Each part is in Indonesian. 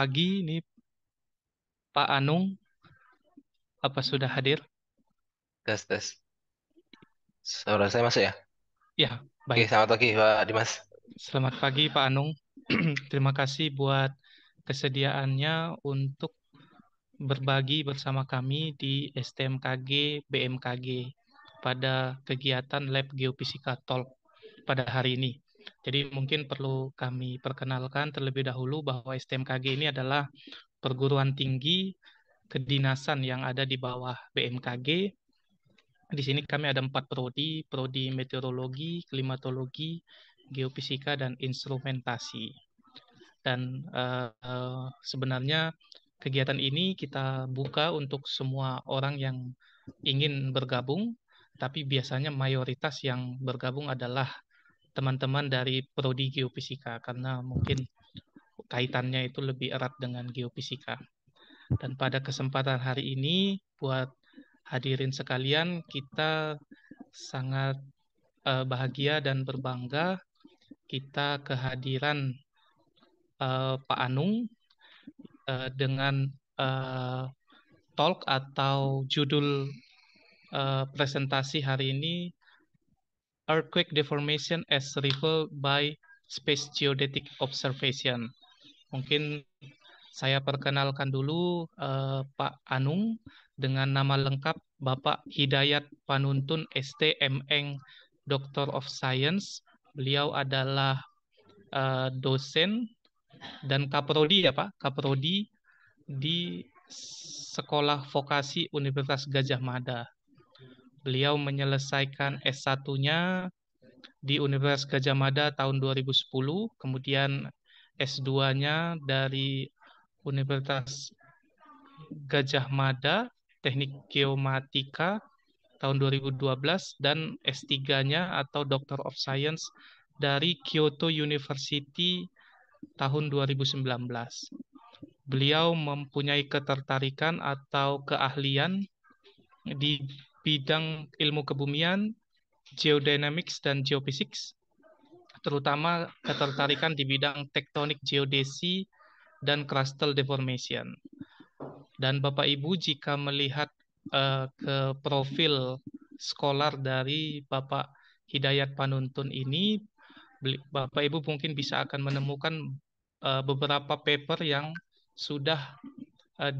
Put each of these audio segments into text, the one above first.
Pagi ini Pak Anung, apa sudah hadir? Tes, tes. Suara saya masuk ya? Ya, Oke, baik. selamat pagi Pak Dimas. Selamat pagi Pak Anung. Terima kasih buat kesediaannya untuk berbagi bersama kami di STMKG BMKG pada kegiatan Lab Geofisika Talk pada hari ini. Jadi mungkin perlu kami perkenalkan terlebih dahulu bahwa STMKG ini adalah perguruan tinggi kedinasan yang ada di bawah BMKG. Di sini kami ada 4 prodi, prodi meteorologi, klimatologi, geofisika, dan instrumentasi. Dan sebenarnya kegiatan ini kita buka untuk semua orang yang ingin bergabung, tapi biasanya mayoritas yang bergabung adalah teman-teman dari prodi geofisika, karena mungkin kaitannya itu lebih erat dengan geofisika. Dan pada kesempatan hari ini, buat hadirin sekalian, kita sangat bahagia dan berbangga kita kehadiran Pak Anung dengan uh, talk atau judul presentasi hari ini Earthquake Deformation as Revealed by Space Geodetic Observation. Mungkin saya perkenalkan dulu Pak Anung dengan nama lengkap Bapak Hidayat Panuntun ST Doctor of Science. Beliau adalah dosen dan kaprodi ya Pak, kaprodi di Sekolah Vokasi Universitas Gajah Mada. Beliau menyelesaikan S1-nya di Universitas Gajah Mada tahun 2010, kemudian S2-nya dari Universitas Gajah Mada Teknik Geomatika tahun 2012 dan S3-nya atau Doctor of Science dari Kyoto University tahun 2019. Beliau mempunyai ketertarikan atau keahlian di bidang ilmu kebumian, geodynamics dan geophysics, terutama ketertarikan di bidang tektonik geodesi dan crustal deformation. Dan Bapak Ibu jika melihat ke profil scholar dari Bapak Hidayat Panuntun ini, Bapak Ibu mungkin bisa akan menemukan beberapa paper yang sudah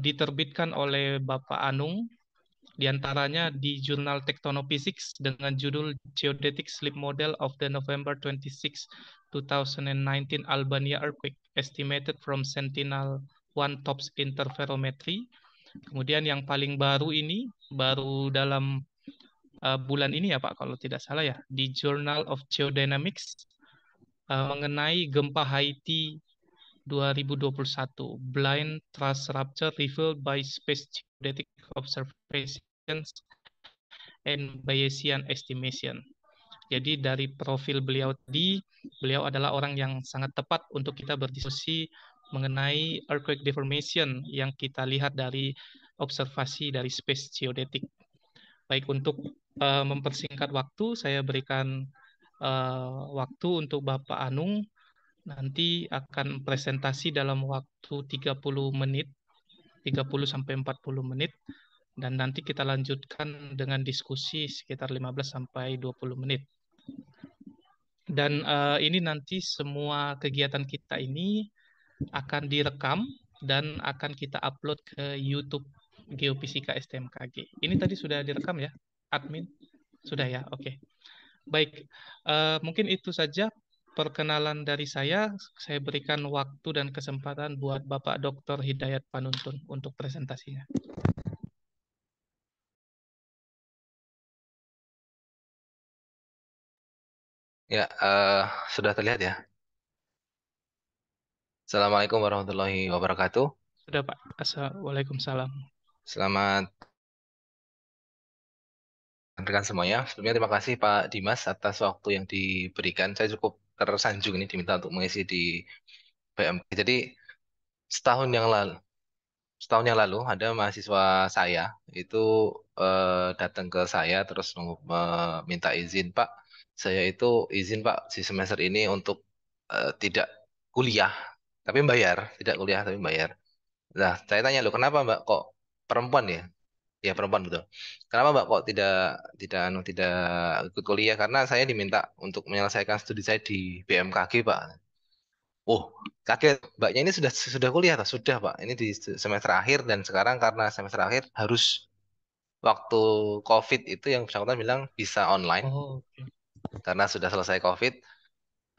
diterbitkan oleh Bapak Anung, diantaranya di jurnal Tectonophysics dengan judul Geodetic Slip Model of the November 26, 2019 Albania Earthquake Estimated from Sentinel-1 Tops Interferometry. Kemudian yang paling baru ini, baru dalam bulan ini ya Pak, kalau tidak salah ya, di Journal of Geodynamics mengenai gempa Haiti 2021, Blind Thrust Rupture Revealed by Space Geodetic Observations and Bayesian Estimation. Jadi dari profil beliau tadi, beliau adalah orang yang sangat tepat untuk kita berdiskusi mengenai earthquake deformation yang kita lihat dari observasi dari space geodetic. Baik, untuk mempersingkat waktu, saya berikan waktu untuk Bapak Anung. Nanti akan presentasi dalam waktu 30 menit, 30 sampai 40 menit. Dan nanti kita lanjutkan dengan diskusi sekitar 15 sampai 20 menit. Dan ini nanti semua kegiatan kita ini akan direkam dan akan kita upload ke YouTube Geofisika STMKG. Ini tadi sudah direkam ya, admin? Sudah ya, oke. Baik, mungkin itu saja perkenalan dari saya. Saya berikan waktu dan kesempatan buat Bapak Dr. Hidayat Panuntun untuk presentasinya. Ya, sudah terlihat ya. Assalamualaikum warahmatullahi wabarakatuh. Sudah Pak. Assalamualaikum. Selamat rekan semuanya. Sebelumnya terima kasih Pak Dimas atas waktu yang diberikan. Saya cukup tersanjung ini diminta untuk mengisi di BMK. Jadi setahun yang lalu, setahun yang lalu ada mahasiswa saya itu datang ke saya terus meminta izin Pak. Saya itu izin Pak di semester ini untuk tidak kuliah. tapi bayar, tidak kuliah tapi bayar. Nah, saya tanya lu kenapa Mbak kok perempuan ya? Ya perempuan betul. Kenapa Mbak kok tidak ikut kuliah? Karena saya diminta untuk menyelesaikan studi saya di BMKG Pak. Oh, kaget. Mbaknya ini sudah kuliah tak? Sudah Pak. Ini di semester akhir dan sekarang karena semester akhir harus waktu COVID itu yang bersangkutan bilang bisa online Oh, oke. karena sudah selesai COVID.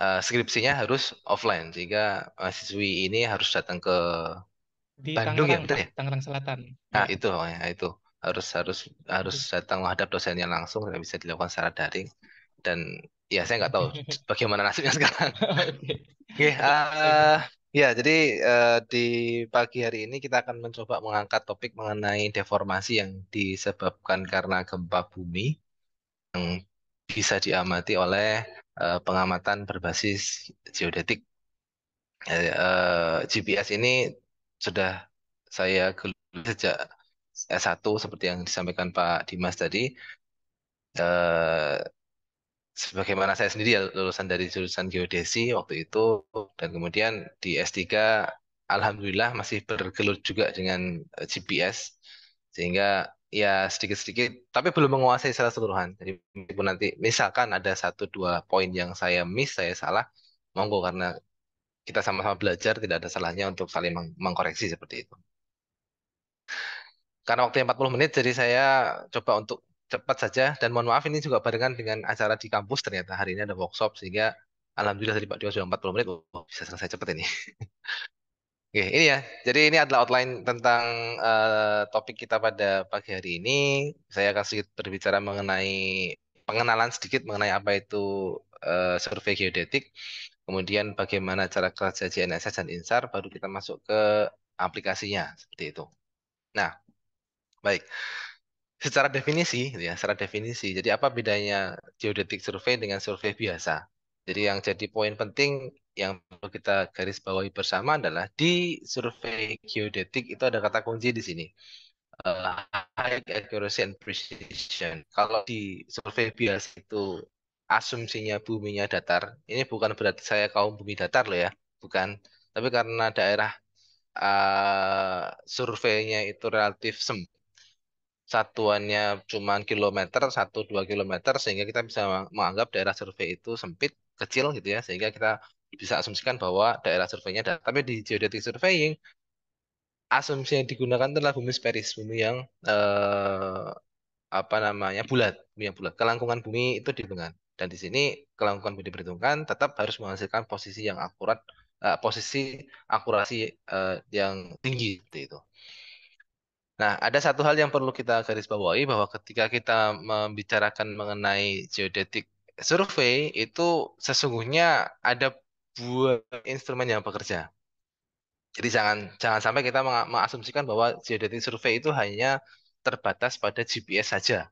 Skripsinya harus offline sehingga mahasiswi ini harus datang ke Di Bandung ya Tangerang, betul Pak, ya? Tangerang Selatan. Nah, Ya. itu, ya, itu harus harus harus Jadi, datang menghadap dosennya langsung, tidak bisa dilakukan secara daring. Dan ya saya nggak tahu bagaimana nasibnya sekarang. oke. Oke, Oke. ya jadi di pagi hari ini kita akan mencoba mengangkat topik mengenai deformasi yang disebabkan karena gempa bumi bisa diamati oleh pengamatan berbasis geodetik. GPS ini sudah saya geluti sejak S1 seperti yang disampaikan Pak Dimas tadi. Eh, Sebagaimana saya sendiri ya lulusan dari jurusan geodesi waktu itu dan kemudian di S3 alhamdulillah masih bergelut juga dengan GPS sehingga ya sedikit-sedikit tapi belum menguasai secara keseluruhan. Jadi meskipun nanti misalkan ada satu dua poin yang saya miss, saya salah, monggo karena kita sama-sama belajar tidak ada salahnya untuk saling mengkoreksi seperti itu. Karena waktunya 40 menit, jadi saya coba untuk cepat saja. Dan mohon maaf ini juga barengan dengan acara di kampus. Ternyata hari ini ada workshop, sehingga alhamdulillah tadi Pak Dio sudah 40 menit. Oh, bisa selesai cepat ini. Oke, ini ya. Jadi ini adalah outline tentang topik kita pada pagi hari ini. Saya akan sedikit berbicara mengenai pengenalan sedikit mengenai apa itu survei geodetik. Kemudian bagaimana cara kerja GNSS dan INSAR, baru kita masuk ke aplikasinya. Seperti itu. Nah, baik. Secara definisi, gitu ya, secara definisi. Jadi apa bedanya geodetic survey dengan survei biasa? Jadi yang jadi poin penting yang perlu kita garis bawahi bersama adalah di survei geodetik itu ada kata kunci di sini. Eh, High accuracy and precision. Kalau di survei biasa itu asumsinya buminya datar, ini bukan berarti saya kaum bumi datar loh ya, bukan. Tapi karena daerah surveinya itu relatif sempit satuannya cuma kilometer, 1-2 kilometer, sehingga kita bisa menganggap daerah survei itu sempit, kecil gitu ya, sehingga kita bisa asumsikan bahwa daerah surveinya ada. Tapi di geodetic surveying, asumsi yang digunakan adalah bumi sferis, bumi yang eh, apa namanya bulat, bumi yang bulat. Kelangkungan bumi itu diperhitungkan. Dan di sini kelangkungan bumi diperhitungkan, tetap harus menghasilkan posisi yang akurat, posisi akurasi yang tinggi seperti itu. Nah, ada satu hal yang perlu kita garis bawahi bahwa ketika kita membicarakan mengenai geodetic survey itu sesungguhnya ada dua instrumen yang bekerja. Jadi jangan jangan sampai kita mengasumsikan bahwa geodetic survey itu hanya terbatas pada GPS saja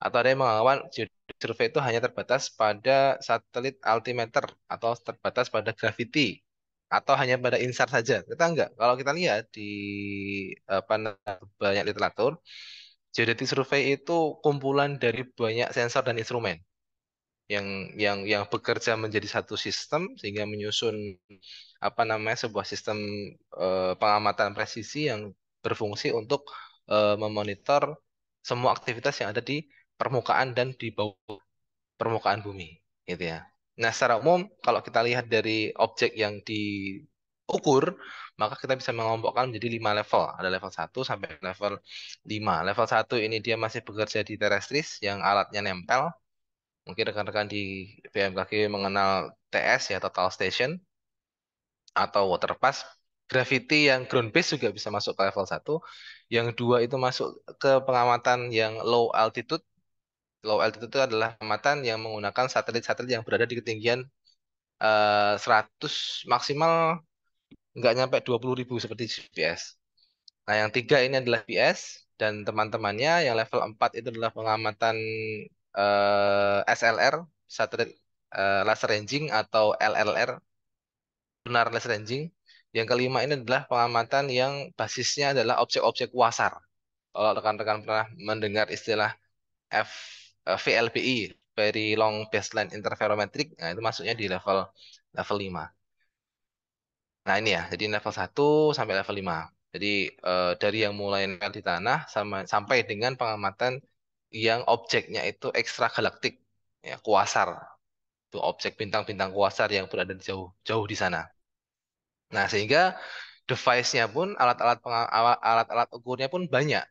atau ada yang menganggap geodetic survey itu hanya terbatas pada satelit altimeter atau terbatas pada gravity atau hanya pada INSAR saja. Kita enggak. Kalau kita lihat di apa banyak literatur, geodetic survey itu kumpulan dari banyak sensor dan instrumen yang yang bekerja menjadi satu sistem sehingga menyusun apa namanya sebuah sistem pengamatan presisi yang berfungsi untuk memonitor semua aktivitas yang ada di permukaan dan di bawah permukaan bumi, gitu ya. Nah, secara umum kalau kita lihat dari objek yang diukur, maka kita bisa mengelompokkan menjadi 5 level. Ada level 1 sampai level 5. Level 1 ini dia masih bekerja di terrestris yang alatnya nempel. Mungkin rekan-rekan di BMKG mengenal TS ya, Total Station atau Water Pass. Gravity yang ground base juga bisa masuk ke level 1. Yang dua itu masuk ke pengamatan yang low altitude. Low altitude itu adalah pengamatan yang menggunakan satelit-satelit yang berada di ketinggian 100 maksimal nggak nyampe 20.000 seperti GPS. Nah, yang tiga ini adalah PS dan teman-temannya. Yang level 4 itu adalah pengamatan SLR, Satelit Laser Ranging atau LLR, Lunar Laser Ranging. Yang kelima ini adalah pengamatan yang basisnya adalah objek-objek kuasar. Kalau rekan-rekan pernah mendengar istilah F, VLBI, Very Long Baseline Interferometric, nah itu masuknya di level level 5. Nah ini ya, jadi level 1 sampai level 5. Jadi dari yang mulai nempel di tanah sama sampai dengan pengamatan yang objeknya itu ekstragalaktik, ya, kuasar. Itu objek bintang-bintang kuasar yang berada di jauh-jauh di sana. Nah, sehingga device-nya pun alat-alat ukurnya pun banyak.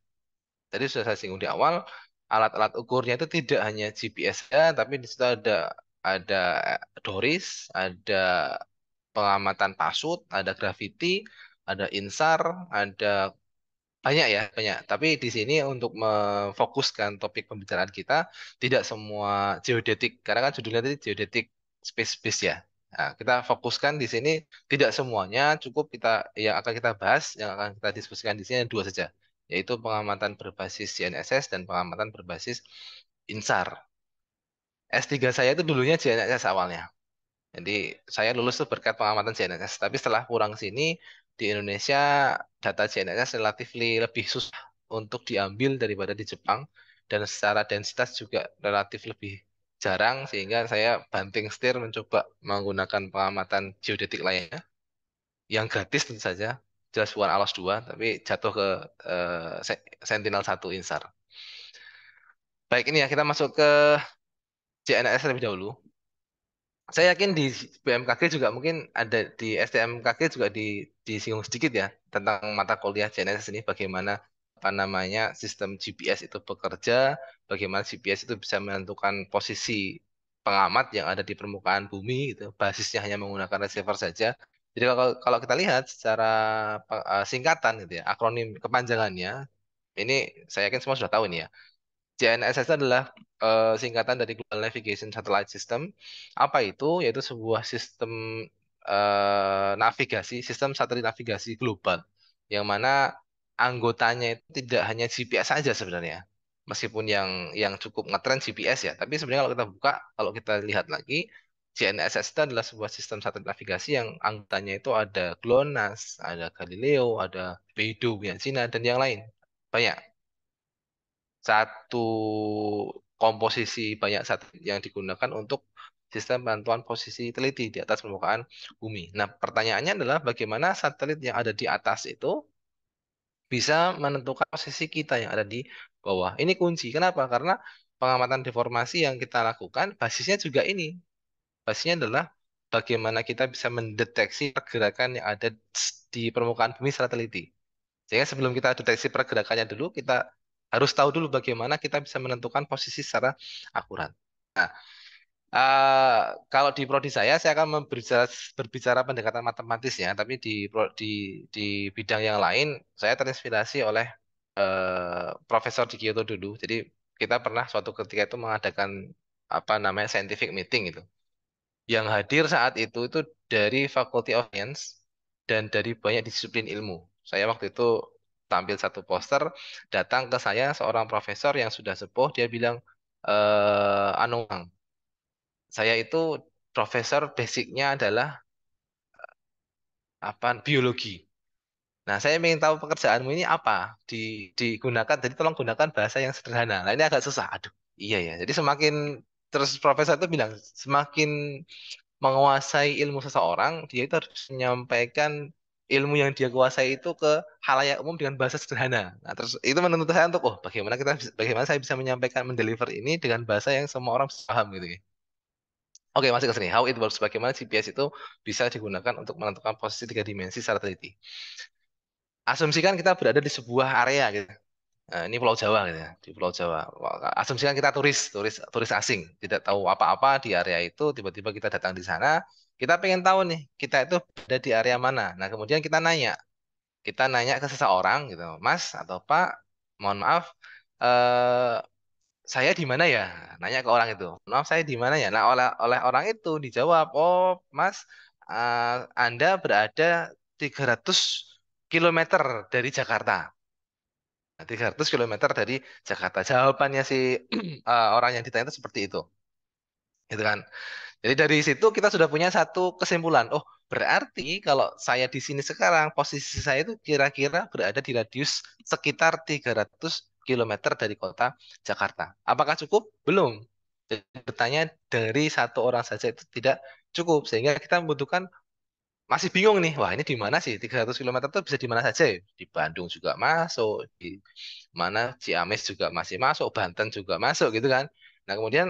Tadi sudah saya singgung di awal, alat-alat ukurnya itu tidak hanya GPS ya, tapi di situ ada DORIS, ada pengamatan pasut, ada gravity, ada INSAR, ada banyak ya, banyak. Tapi di sini untuk memfokuskan topik pembicaraan kita, tidak semua geodetik, karena kan judulnya tadi geodetik space-based ya. Nah, kita fokuskan di sini tidak semuanya, cukup kita yang akan kita bahas, yang akan kita diskusikan di sini ada dua saja, yaitu pengamatan berbasis GNSS dan pengamatan berbasis INSAR. S3 saya itu dulunya GNSS awalnya. Jadi saya lulus tuh berkat pengamatan CNSS. Tapi setelah pulang sini di Indonesia data CNSS relatif lebih susah untuk diambil daripada di Jepang dan secara densitas juga relatif lebih jarang sehingga saya banting setir mencoba menggunakan pengamatan geodetik lainnya yang gratis tentu saja. Jelas bukan Alos 2 tapi jatuh ke Sentinel 1 Insar. Baik ini ya kita masuk ke CNSS terlebih dahulu. Saya yakin di BMKG juga mungkin ada di STMKG juga disinggung sedikit ya tentang mata kuliah CNSS ini bagaimana apa namanya sistem GPS itu bekerja, bagaimana GPS itu bisa menentukan posisi pengamat yang ada di permukaan bumi gitu. Basisnya hanya menggunakan receiver saja. Jadi kalau kita lihat secara singkatan gitu ya, akronim kepanjangannya ini saya yakin semua sudah tahu ini ya. GNSS itu adalah singkatan dari Global Navigation Satellite System. Apa itu? Yaitu sebuah sistem navigasi, sistem satelit navigasi global, yang mana anggotanya itu tidak hanya GPS saja sebenarnya. Meskipun yang cukup ngetren GPS ya, tapi sebenarnya kalau kita buka, kalau kita lihat lagi, GNSS itu adalah sebuah sistem satelit navigasi yang anggotanya itu ada GLONASS, ada Galileo, ada Beidou yang Cina, dan yang lain. Banyak satu komposisi banyak satelit yang digunakan untuk sistem bantuan posisi teliti di atas permukaan bumi. Nah, pertanyaannya adalah bagaimana satelit yang ada di atas itu bisa menentukan posisi kita yang ada di bawah. Ini kunci. Kenapa? Karena pengamatan deformasi yang kita lakukan basisnya juga ini. Basisnya adalah bagaimana kita bisa mendeteksi pergerakan yang ada di permukaan bumi secara teliti. Sehingga sebelum kita deteksi pergerakannya dulu, kita harus tahu dulu bagaimana kita bisa menentukan posisi secara akurat. Kalau di prodi saya akan berbicara pendekatan matematis ya, tapi di bidang yang lain, saya terinspirasi oleh profesor di Kyoto dulu. Jadi kita pernah suatu ketika itu mengadakan apa namanya scientific meeting itu. Yang hadir saat itu dari Faculty of Science dan dari banyak disiplin ilmu. Saya waktu itu tampil satu poster, datang ke saya seorang profesor yang sudah sepuh, dia bilang, Anung, saya itu profesor basicnya adalah apa biologi. Nah, saya ingin tahu pekerjaanmu ini apa digunakan. Jadi tolong gunakan bahasa yang sederhana. Nah, ini agak susah. Aduh, iya ya. Jadi semakin terus profesor itu bilang semakin menguasai ilmu seseorang, dia itu harus menyampaikan ilmu yang dia kuasai itu ke halayak umum dengan bahasa sederhana. Nah, terus itu menuntut saya untuk, oh, bagaimana saya bisa menyampaikan, mendeliver ini dengan bahasa yang semua orang bisa paham gitu ya. Oke, masuk ke sini. How it works. Bagaimana GPS itu bisa digunakan untuk menentukan posisi tiga dimensi secara teliti. Asumsikan kita berada di sebuah area gitu. Nah, ini Pulau Jawa gitu ya, di Pulau Jawa. Asumsikan kita turis asing, tidak tahu apa-apa di area itu, tiba-tiba kita datang di sana, kita pengen tahu nih, kita itu ada di area mana. Nah, kemudian kita nanya ke seseorang gitu, Mas atau Pak, mohon maaf, eh, saya di mana ya? Nanya ke orang itu. Maaf, saya di mana ya? Nah, oleh orang itu dijawab, oh, Mas, Anda berada 300 kilometer dari Jakarta. Nah, 300 kilometer dari Jakarta. Jawabannya si orang yang ditanya itu seperti itu. Gitu kan. Jadi dari situ kita sudah punya satu kesimpulan. Oh, berarti kalau saya di sini sekarang, posisi saya itu kira-kira berada di radius sekitar 300 kilometer dari kota Jakarta. Apakah cukup? Belum. Jadi bertanya dari satu orang saja itu tidak cukup. Sehingga kita membutuhkan masih bingung nih, wah ini di mana sih? 300 km itu bisa di mana saja ya? Di Bandung juga masuk, di mana Ciamis juga masih masuk, Banten juga masuk gitu kan. Nah kemudian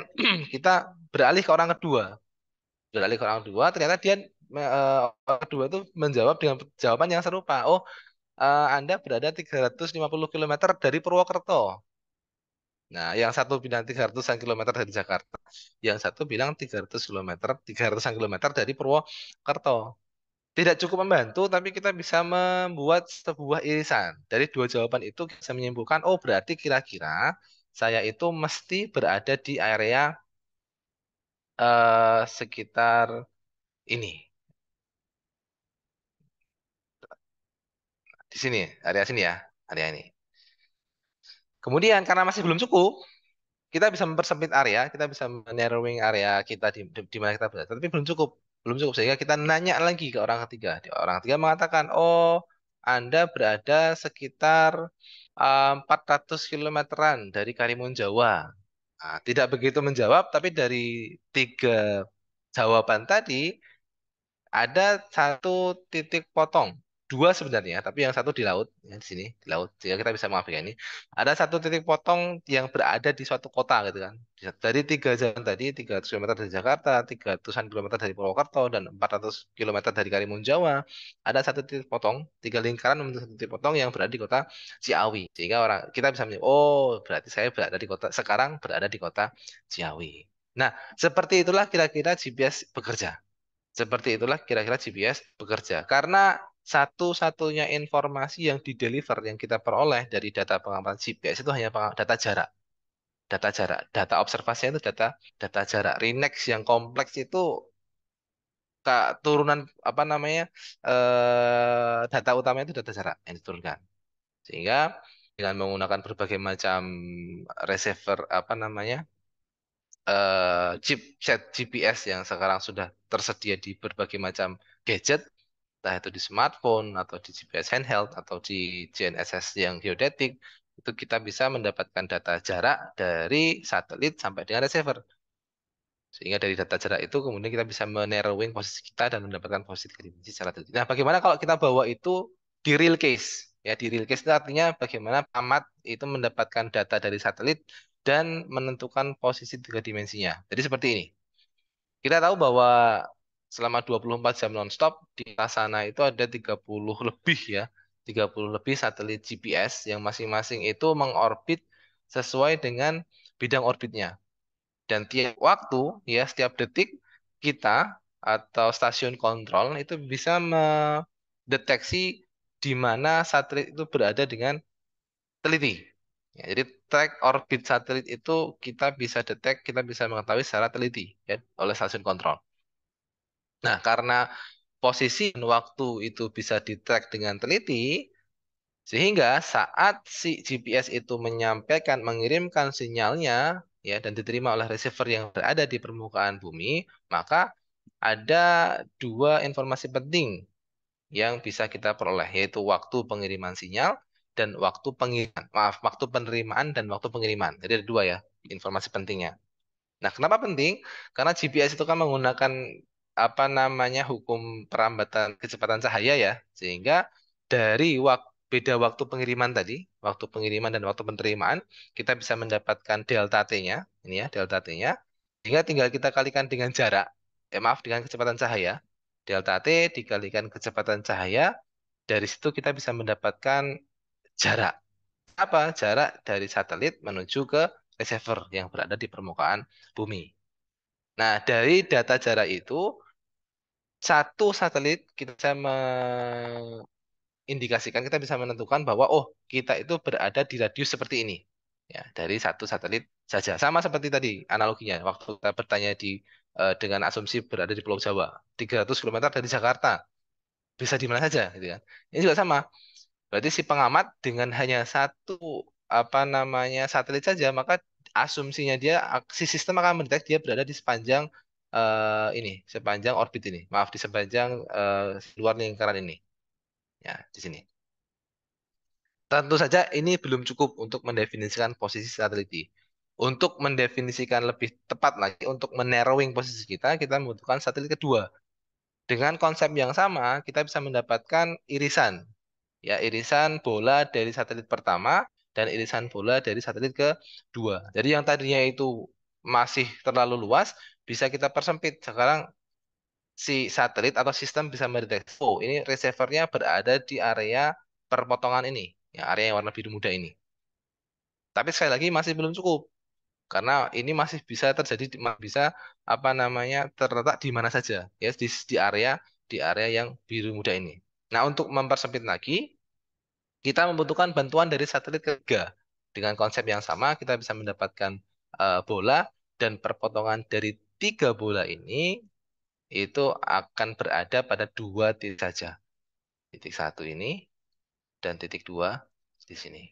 kita beralih ke orang kedua. Beralih ke orang kedua, ternyata dia orang kedua itu menjawab dengan jawaban yang serupa. Oh, Anda berada 350 km dari Purwokerto. Nah, yang satu bilang 300-an kilometer dari Jakarta, yang satu bilang 300 km, 300-an kilometer dari Purwokerto. Tidak cukup membantu, tapi kita bisa membuat sebuah irisan. Dari dua jawaban itu kita bisa menyimpulkan, oh berarti kira-kira saya itu mesti berada di area sekitar ini, di sini, area sini ya, area ini. Kemudian karena masih belum cukup, kita bisa mempersempit area, kita bisa narrowing area kita di mana kita berada. Tapi belum cukup sehingga kita nanya lagi ke orang ketiga. Orang ketiga mengatakan, oh Anda berada sekitar 400 kilometeran dari Karimun Jawa. Nah, tidak begitu menjawab, tapi dari tiga jawaban tadi ada satu titik potong, dua sebenarnya, tapi yang satu di laut, ya, di sini di laut, sehingga kita bisa mengafikan ini. Ada satu titik potong yang berada di suatu kota, gitu kan. Dari tiga jalan tadi, 300 km dari Jakarta, 300-an kilometer dari Purwokerto, dan 400 km dari Karimun Jawa, ada satu titik potong, tiga lingkaran membentuk satu titik potong yang berada di kota Ciawi. Sehingga orang kita bisa menyebut, oh berarti saya berada di kota, sekarang berada di kota Ciawi. Nah, seperti itulah kira-kira GPS bekerja. Seperti itulah kira-kira GPS bekerja. Karena satu-satunya informasi yang dideliver, yang kita peroleh dari data pengamatan GPS itu hanya data jarak. Data jarak. Data observasinya itu data jarak. Rinex yang kompleks itu turunan apa namanya data utama itu data jarak yang diturunkan. Sehingga dengan menggunakan berbagai macam receiver apa namanya chipset GPS yang sekarang sudah tersedia di berbagai macam gadget, entah itu di smartphone atau di GPS handheld atau di GNSS yang geodetik, itu kita bisa mendapatkan data jarak dari satelit sampai dengan receiver. Sehingga dari data jarak itu kemudian kita bisa menarrowing posisi kita dan mendapatkan posisi tiga dimensi secara teliti. Nah, bagaimana kalau kita bawa itu di real case? Ya, di real case itu artinya bagaimana amat itu mendapatkan data dari satelit dan menentukan posisi tiga dimensinya. Jadi seperti ini. Kita tahu bahwa selama 24 jam nonstop di atas sana itu ada 30 lebih ya, 30 lebih satelit GPS yang masing-masing itu mengorbit sesuai dengan bidang orbitnya. Dan tiap waktu, ya setiap detik kita atau stasiun kontrol itu bisa mendeteksi di mana satelit itu berada dengan teliti. Ya, jadi track orbit satelit itu kita bisa detect, kita bisa mengetahui secara teliti ya, oleh stasiun kontrol. Nah, karena posisi dan waktu itu bisa di-track dengan teliti, sehingga saat si GPS itu menyampaikan, mengirimkan sinyalnya, ya, dan diterima oleh receiver yang berada di permukaan bumi, maka ada dua informasi penting yang bisa kita peroleh, yaitu waktu pengiriman sinyal dan waktu pengiriman, maaf, waktu penerimaan dan waktu pengiriman. Jadi ada dua ya informasi pentingnya. Nah, kenapa penting? Karena GPS itu kan menggunakan apa namanya hukum perambatan kecepatan cahaya ya, sehingga dari beda waktu pengiriman tadi, waktu pengiriman dan waktu penerimaan, kita bisa mendapatkan delta T-nya, ini ya delta T-nya, sehingga tinggal kita kalikan dengan jarak, maaf dengan kecepatan cahaya, delta T dikalikan kecepatan cahaya, dari situ kita bisa mendapatkan jarak. Apa? Jarak dari satelit menuju ke receiver yang berada di permukaan bumi. Nah, dari data jarak itu, satu satelit kita bisa mengindikasikan, kita bisa menentukan bahwa, oh, kita itu berada di radius seperti ini. Ya, dari satu satelit saja. Sama seperti tadi analoginya, waktu kita bertanya dengan asumsi berada di Pulau Jawa, 300 kilometer dari Jakarta, bisa di mana saja, gitu kan. Ini juga sama. Berarti si pengamat dengan hanya satu apa namanya satelit saja, maka asumsinya dia si sistem akan mendetek dia berada di sepanjang sepanjang orbit ini. Maaf, di sepanjang luar lingkaran ini. Ya, di sini. Tentu saja ini belum cukup untuk mendefinisikan posisi satelit. Untuk mendefinisikan lebih tepat lagi, untuk menarrowing posisi kita, kita membutuhkan satelit kedua. Dengan konsep yang sama, kita bisa mendapatkan irisan. Ya, irisan bola dari satelit pertama dan irisan bola dari satelit kedua. Jadi yang tadinya itu masih terlalu luas, bisa kita persempit. Sekarang si satelit atau sistem bisa mendeteksi, oh ini receivernya berada di area perpotongan ini, ya area yang warna biru muda ini. Tapi sekali lagi masih belum cukup karena ini masih bisa terjadi, bisa apa namanya terletak di mana saja, ya di area yang biru muda ini. Nah, untuk mempersempit lagi, kita membutuhkan bantuan dari satelit ketiga. Dengan konsep yang sama, kita bisa mendapatkan bola dan perpotongan dari tiga bola ini itu akan berada pada dua titik saja. Titik satu ini dan titik dua di sini.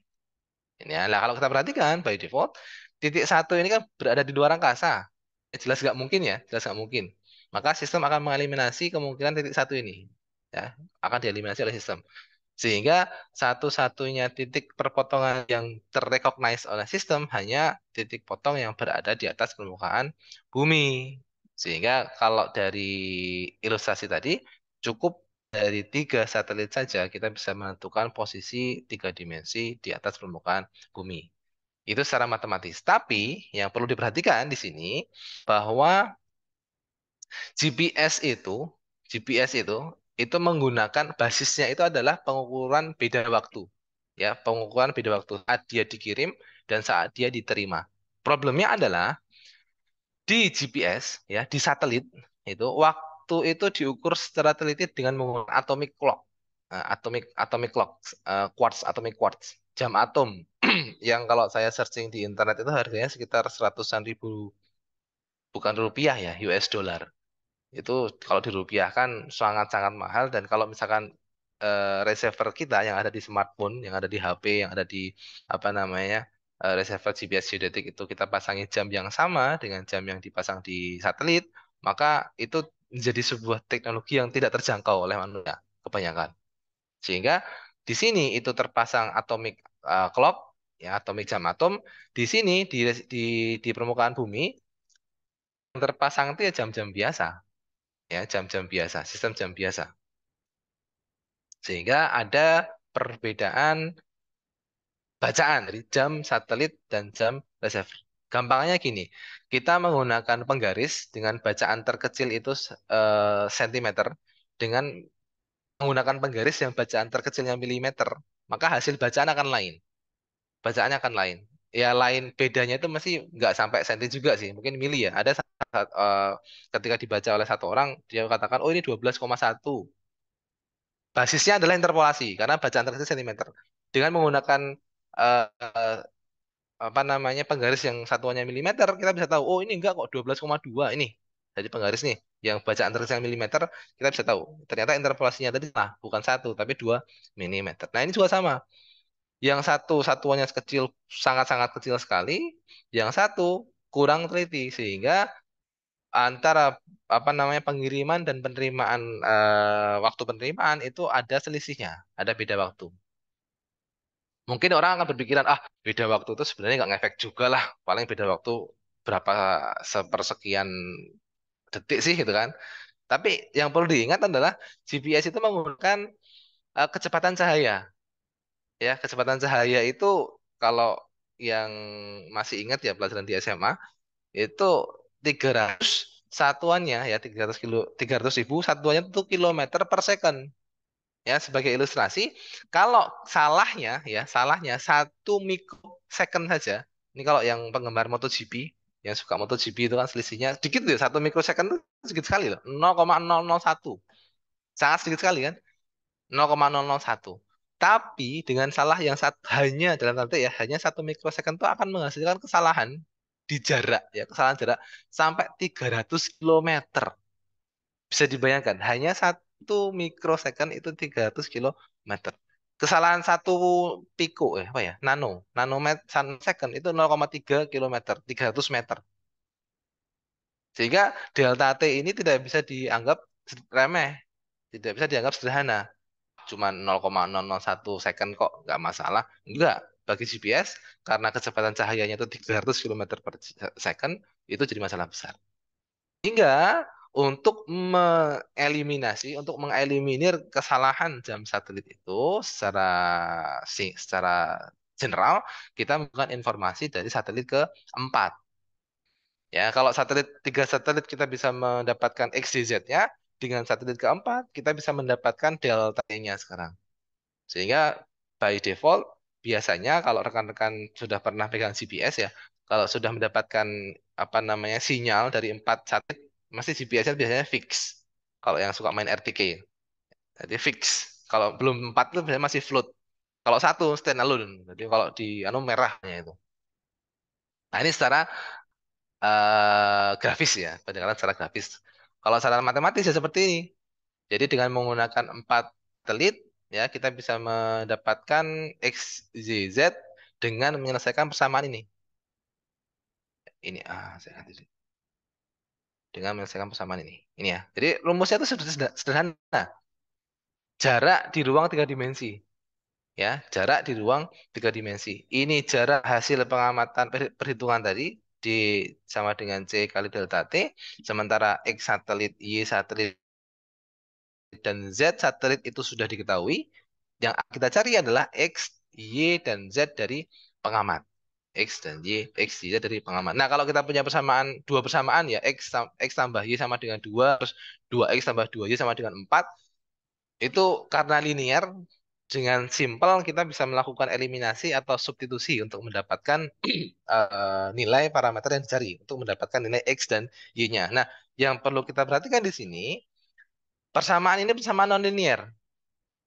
Ini ya. Nah, kalau kita perhatikan by default, titik satu ini kan berada di luar angkasa. Jelas nggak mungkin ya, jelas nggak mungkin. Maka sistem akan mengeliminasi kemungkinan titik satu ini. Ya, akan dieliminasi oleh sistem. Sehingga satu-satunya titik perpotongan yang terrecognize oleh sistem hanya titik potong yang berada di atas permukaan bumi. Sehingga kalau dari ilustrasi tadi, cukup dari tiga satelit saja kita bisa menentukan posisi tiga dimensi di atas permukaan bumi. Itu secara matematis. Tapi yang perlu diperhatikan di sini bahwa GPS itu, GPS itu menggunakan basisnya itu adalah pengukuran beda waktu. Ya, pengukuran beda waktu saat dia dikirim dan saat dia diterima. Problemnya adalah di GPS ya, di satelit itu waktu itu diukur secara teliti dengan menggunakan atomic clock. Atomic clock, quartz atomic quartz, jam atom yang kalau saya searching di internet itu harganya sekitar seratusan ribu, bukan rupiah ya, US dollar. Itu kalau dirupiahkan sangat-sangat mahal, dan kalau misalkan receiver kita yang ada di smartphone, yang ada di HP, yang ada di apa namanya receiver GPS geodetik itu kita pasangi jam yang sama dengan jam yang dipasang di satelit, maka itu menjadi sebuah teknologi yang tidak terjangkau oleh manusia kebanyakan. Sehingga di sini itu terpasang atomic clock, ya atomic jam atom. Di sini di di permukaan bumi yang terpasang itu ya jam-jam biasa, ya jam-jam biasa, sistem jam biasa. Sehingga ada perbedaan bacaan dari jam satelit dan jam receiver. Gampangnya gini, kita menggunakan penggaris dengan bacaan terkecil itu sentimeter, dengan menggunakan penggaris yang bacaan terkecilnya milimeter, maka hasil bacaan akan lain. Bacaannya akan lain. Ya lain, bedanya itu masih nggak sampai senti juga sih, mungkin mili ya. Ada ketika dibaca oleh satu orang, dia katakan, oh ini 12,1. Basisnya adalah interpolasi karena bacaan terkecil sentimeter. Dengan menggunakan eh, apa namanya penggaris yang satuannya milimeter, kita bisa tahu, oh ini enggak kok 12,2 ini. Jadi penggaris nih yang bacaan terkecil milimeter, kita bisa tahu. Ternyata interpolasinya tadi nah, bukan satu tapi 2 milimeter. Nah, ini juga sama. Yang satu satuannya kecil, sangat-sangat kecil sekali, yang satu kurang teliti, sehingga antara apa namanya pengiriman dan penerimaan, waktu penerimaan itu ada selisihnya, ada beda waktu. Mungkin orang akan berpikiran, ah beda waktu itu sebenarnya nggak ngefek juga lah, paling beda waktu berapa sepersekian detik sih gitu kan. Tapi yang perlu diingat adalah GPS itu menggunakan kecepatan cahaya. Ya, kecepatan cahaya itu kalau yang masih ingat ya pelajaran di SMA itu 300 satuannya ya 300.000 satuannya itu kilometer per second. Ya, sebagai ilustrasi, kalau salahnya 1 mikrosecond saja. Ini kalau yang penggemar MotoGP, yang suka MotoGP itu kan selisihnya sedikit ya, 1 mikrosecond itu sedikit sekali loh, 0,001. Sangat sedikit sekali kan, 0,001. Tapi dengan salah yang hanya dalam tanda ya, hanya 1 mikrosecond itu akan menghasilkan kesalahan di jarak ya, kesalahan jarak sampai 300 kilometer. Bisa dibayangkan, hanya 1 mikrosecond itu 300 kilometer. Kesalahan 1 piko, apa ya, nanometer second itu 0,3 kilometer, 300 meter. Sehingga delta T ini tidak bisa dianggap remeh, tidak bisa dianggap sederhana. Cuma 0,001 second kok, nggak masalah. Enggak, bagi GPS, karena kecepatan cahayanya itu 300 kilometer per second, itu jadi masalah besar. Hingga untuk mengeliminir kesalahan jam satelit itu secara general kita menggunakan informasi dari satelit keempat. Ya, kalau tiga satelit kita bisa mendapatkan XYZ-nya, dengan satelit keempat kita bisa mendapatkan delta-nya sekarang. Sehingga by default biasanya kalau rekan-rekan sudah pernah pegang GPS ya, kalau sudah mendapatkan apa namanya sinyal dari empat satelit, masih GPS-nya biasanya fix. Kalau yang suka main RTK, jadi fix. Kalau belum empat itu biasanya masih float. Kalau satu standalone, jadi kalau di anu merahnya itu. Nah ini secara grafis ya, pendekatan secara grafis. Kalau secara matematis ya seperti ini. Jadi dengan menggunakan empat satelit, ya kita bisa mendapatkan X, Y, Z dengan menyelesaikan persamaan ini. Ini saya ganti dulu. Dengan menyelesaikan persamaan ini. Ini ya. Jadi rumusnya itu sederhana. Jarak di ruang tiga dimensi. Ya, jarak di ruang tiga dimensi. Ini jarak hasil pengamatan perhitungan tadi di sama dengan C kali delta T. Sementara X satelit, Y satelit, dan Z satelit itu sudah diketahui. Yang kita cari adalah X, Y, dan Z dari pengamat. X dan Y, X, Y dari pengamat. Nah, kalau kita punya dua persamaan ya, X tambah Y sama dengan 2, terus 2X tambah 2Y sama dengan 4, itu karena linear, dengan simpel kita bisa melakukan eliminasi atau substitusi untuk mendapatkan nilai parameter yang dicari, untuk mendapatkan nilai X dan Y-nya. Nah, yang perlu kita perhatikan di sini, persamaan ini persamaan nonlinear.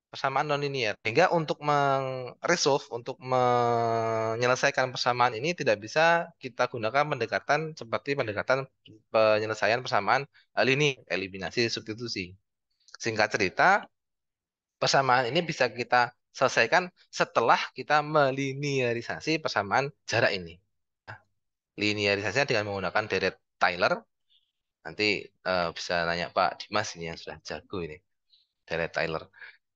Persamaan nonlinear. Sehingga untuk meresolve, untuk menyelesaikan persamaan ini tidak bisa kita gunakan pendekatan seperti pendekatan penyelesaian persamaan linear, eliminasi, substitusi. Singkat cerita, persamaan ini bisa kita selesaikan setelah kita melinearisasi persamaan jarak ini. Linearisasinya dengan menggunakan deret Taylor. Nanti bisa nanya Pak Dimas ini yang sudah jago ini, deret Taylor.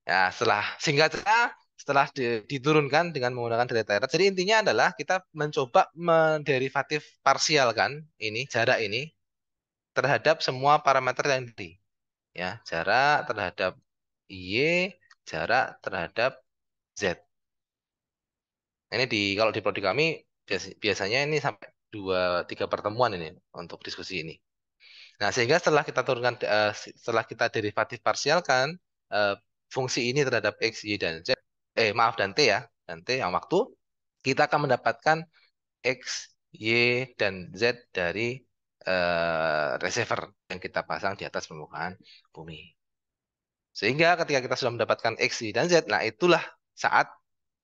Ya, setelah diturunkan dengan menggunakan deret Taylor. Jadi intinya adalah kita mencoba menderivatif parsialkan ini jarak ini terhadap semua parameter yang di ya, jarak terhadap Y, jarak terhadap Z. Ini kalau di prodi kami biasanya ini sampai 2-3 pertemuan ini untuk diskusi ini. Nah, sehingga setelah kita derivatif parsialkan eh, fungsi ini terhadap X, Y, dan Z, maaf dan T ya, dan T yang waktu, kita akan mendapatkan X, Y, dan Z dari receiver yang kita pasang di atas permukaan bumi. Sehingga ketika kita sudah mendapatkan X, Y, dan Z, nah itulah saat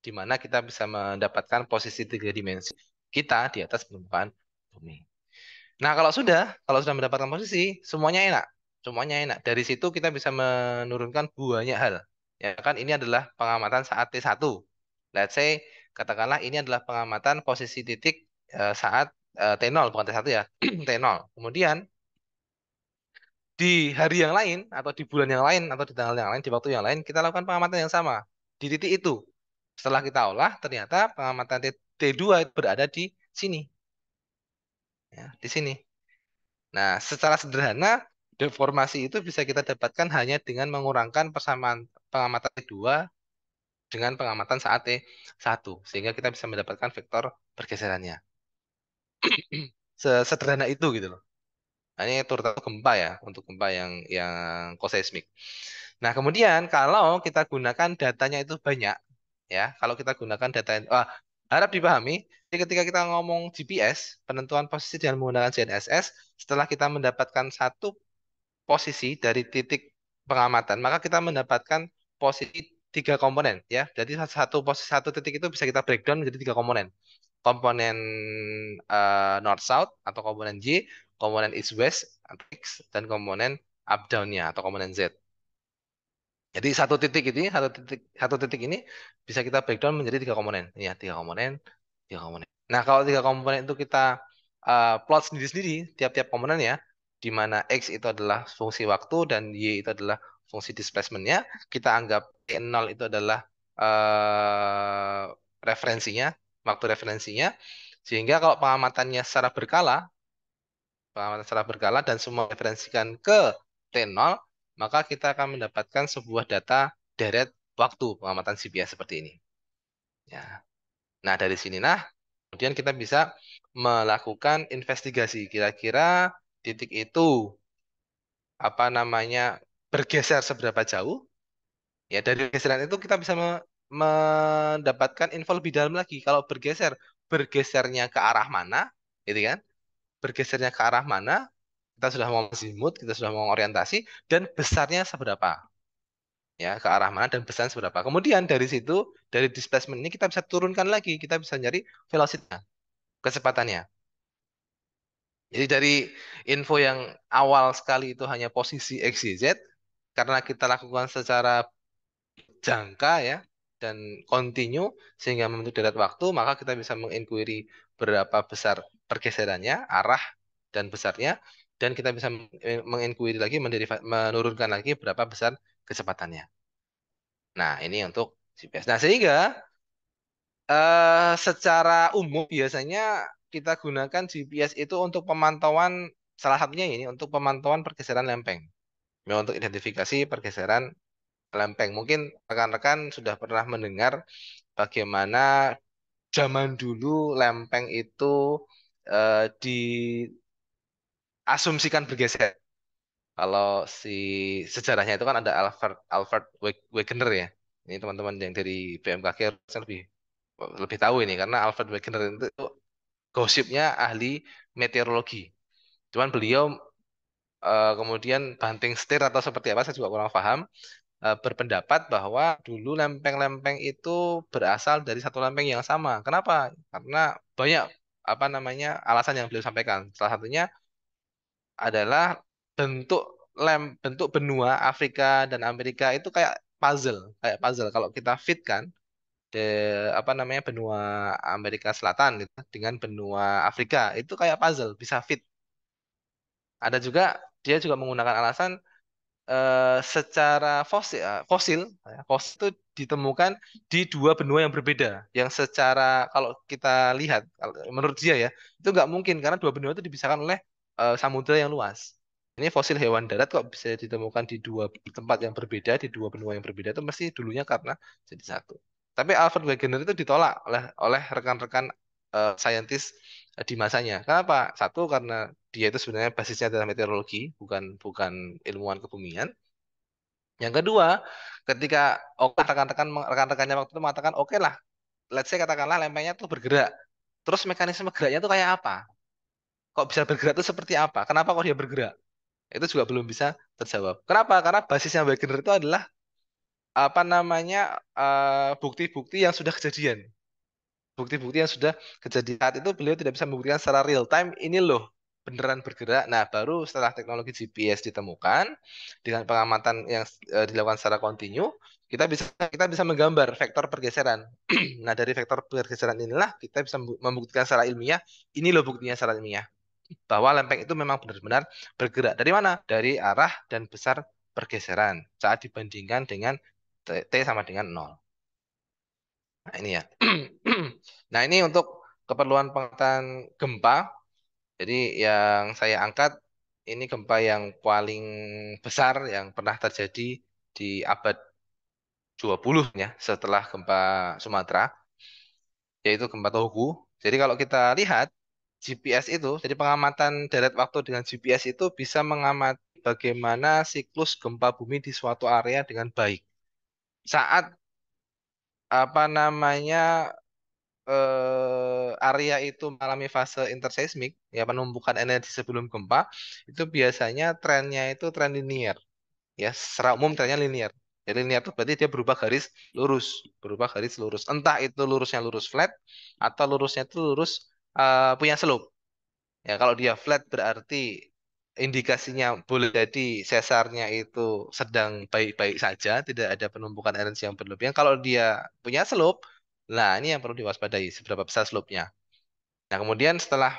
di mana kita bisa mendapatkan posisi tiga dimensi kita di atas permukaan bumi. Nah, kalau sudah mendapatkan posisi, semuanya enak. Semuanya enak. Dari situ kita bisa menurunkan banyak hal. Ya kan ini adalah pengamatan saat T1. Let's say katakanlah ini adalah pengamatan posisi titik saat T0 bukan T1 ya. T0. Kemudian di hari yang lain atau di bulan yang lain atau di tanggal yang lain, di waktu yang lain kita lakukan pengamatan yang sama di titik itu. Setelah kita olah, ternyata pengamatan T2 itu berada di sini. Ya, di sini. Nah, secara sederhana, deformasi itu bisa kita dapatkan hanya dengan mengurangkan persamaan pengamatan T2 dengan pengamatan saat T1. Sehingga kita bisa mendapatkan vektor pergeserannya. Sesederhana itu gitu loh. Nah, ini terutama gempa ya, untuk gempa yang koseismik. Nah, kemudian kalau kita gunakan datanya itu banyak, ya, kalau kita gunakan data, harap dipahami, jadi ketika kita ngomong GPS, penentuan posisi dengan menggunakan GNSS, setelah kita mendapatkan satu posisi dari titik pengamatan, maka kita mendapatkan posisi tiga komponen, ya. Jadi satu titik itu bisa kita breakdown menjadi tiga komponen. Komponen north south atau komponen Y, komponen east west atau X, dan komponen up down-nya atau komponen Z. Jadi satu titik ini bisa kita breakdown menjadi tiga komponen. Ini ya, tiga komponen, tiga komponen. Nah, kalau tiga komponen itu kita plot sendiri-sendiri tiap-tiap komponen ya, di mana X itu adalah fungsi waktu dan Y itu adalah fungsi displacement-nya, kita anggap T0 itu adalah eh, referensinya, waktu referensinya, sehingga kalau pengamatannya secara berkala, pengamatan secara berkala dan semua referensikan ke T0, maka kita akan mendapatkan sebuah data deret waktu pengamatan GPS seperti ini. Ya. Nah, dari sini kemudian kita bisa melakukan investigasi. Kira-kira titik itu bergeser seberapa jauh? Ya, dari geseran itu kita bisa mendapatkan info lebih dalam lagi. Kalau bergesernya ke arah mana, gitu kan? Bergesernya ke arah mana? Kita sudah mau azimut, kita sudah mau orientasi, dan besarnya seberapa? Ya, ke arah mana dan besarnya seberapa? Kemudian dari situ, dari displacement ini kita bisa turunkan lagi, kita bisa nyari velocity-nya, kecepatannya. Jadi dari info yang awal sekali itu hanya posisi X, Y, Z, karena kita lakukan secara jangka ya dan kontinu sehingga membentuk deret waktu, maka kita bisa menginquiry berapa besar pergeserannya, arah dan besarnya, dan kita bisa menginquiry lagi, menurunkan lagi berapa besar kecepatannya. Nah, ini untuk GPS. Nah, sehingga secara umum biasanya kita gunakan GPS itu untuk pemantauan, salah satunya ini untuk pemantauan pergeseran lempeng. Ya, untuk identifikasi pergeseran lempeng. Mungkin rekan-rekan sudah pernah mendengar bagaimana zaman dulu lempeng itu diasumsikan bergeser. Kalau si sejarahnya itu kan ada Alfred Alfred Wegener ya. Ini teman-teman yang dari BMKG harusnya lebih lebih tahu ini karena Alfred Wegener itu gosipnya ahli meteorologi. Cuman beliau kemudian banting setir atau seperti apa saya juga kurang paham, berpendapat bahwa dulu lempeng-lempeng itu berasal dari satu lempeng yang sama. Kenapa? Karena banyak alasan yang beliau sampaikan. Salah satunya adalah bentuk bentuk benua Afrika dan Amerika itu kayak puzzle. Kalau kita fit kan de benua Amerika Selatan gitu, dengan benua Afrika itu kayak puzzle, bisa fit. Ada juga dia juga menggunakan alasan secara fosil itu ditemukan di dua benua yang berbeda yang secara kalau kita lihat menurut dia ya itu nggak mungkin karena dua benua itu dipisahkan oleh samudra yang luas. Ini fosil hewan darat kok bisa ditemukan di dua tempat yang berbeda, di dua benua yang berbeda itu mesti dulunya karena jadi satu. Tapi Alfred Wegener itu ditolak oleh rekan-rekan saintis di masanya. Kenapa? Satu karena dia itu sebenarnya basisnya adalah meteorologi, bukan bukan ilmuwan kebumian. Yang kedua, ketika rekan-rekannya waktu itu mengatakan, oke lah, let's say katakanlah lempengnya tuh bergerak. Terus mekanisme geraknya tuh kayak apa? Kok bisa bergerak tuh seperti apa? Kenapa kok dia bergerak? Itu juga belum bisa terjawab. Kenapa? Karena basisnya Wegener itu adalah bukti-bukti yang sudah kejadian. Bukti-bukti yang sudah kejadian saat itu beliau tidak bisa membuktikan secara real time ini loh beneran bergerak. Nah, baru setelah teknologi GPS ditemukan dengan pengamatan yang dilakukan secara kontinu, kita bisa menggambar vektor pergeseran. Nah, dari vektor pergeseran inilah kita bisa membuktikan secara ilmiah, ini loh buktinya secara ilmiah bahwa lempeng itu memang benar-benar bergerak. Dari mana? Dari arah dan besar pergeseran saat dibandingkan dengan T sama dengan 0. Nah, ini ya. Nah, ini untuk keperluan pengamatan gempa. Jadi yang saya angkat ini gempa yang paling besar yang pernah terjadi di abad 20 ya, setelah gempa Sumatera, yaitu gempa Tohoku. Jadi kalau kita lihat GPS itu, jadi pengamatan deret waktu dengan GPS itu bisa mengamati bagaimana siklus gempa bumi di suatu area dengan baik. Saat area itu mengalami fase interseismik, ya penumpukan energi sebelum gempa, itu biasanya trennya itu tren linear. Ya, secara umum trennya linear. Jadi linear itu berarti dia berubah garis lurus. Entah itu lurusnya lurus flat atau lurusnya itu lurus punya slope. Ya, kalau dia flat berarti indikasinya boleh jadi sesarnya itu sedang baik-baik saja, tidak ada penumpukan energi yang berlebihan. Kalau dia punya slope, nah ini yang perlu diwaspadai, seberapa besar slope-nya. Nah, kemudian setelah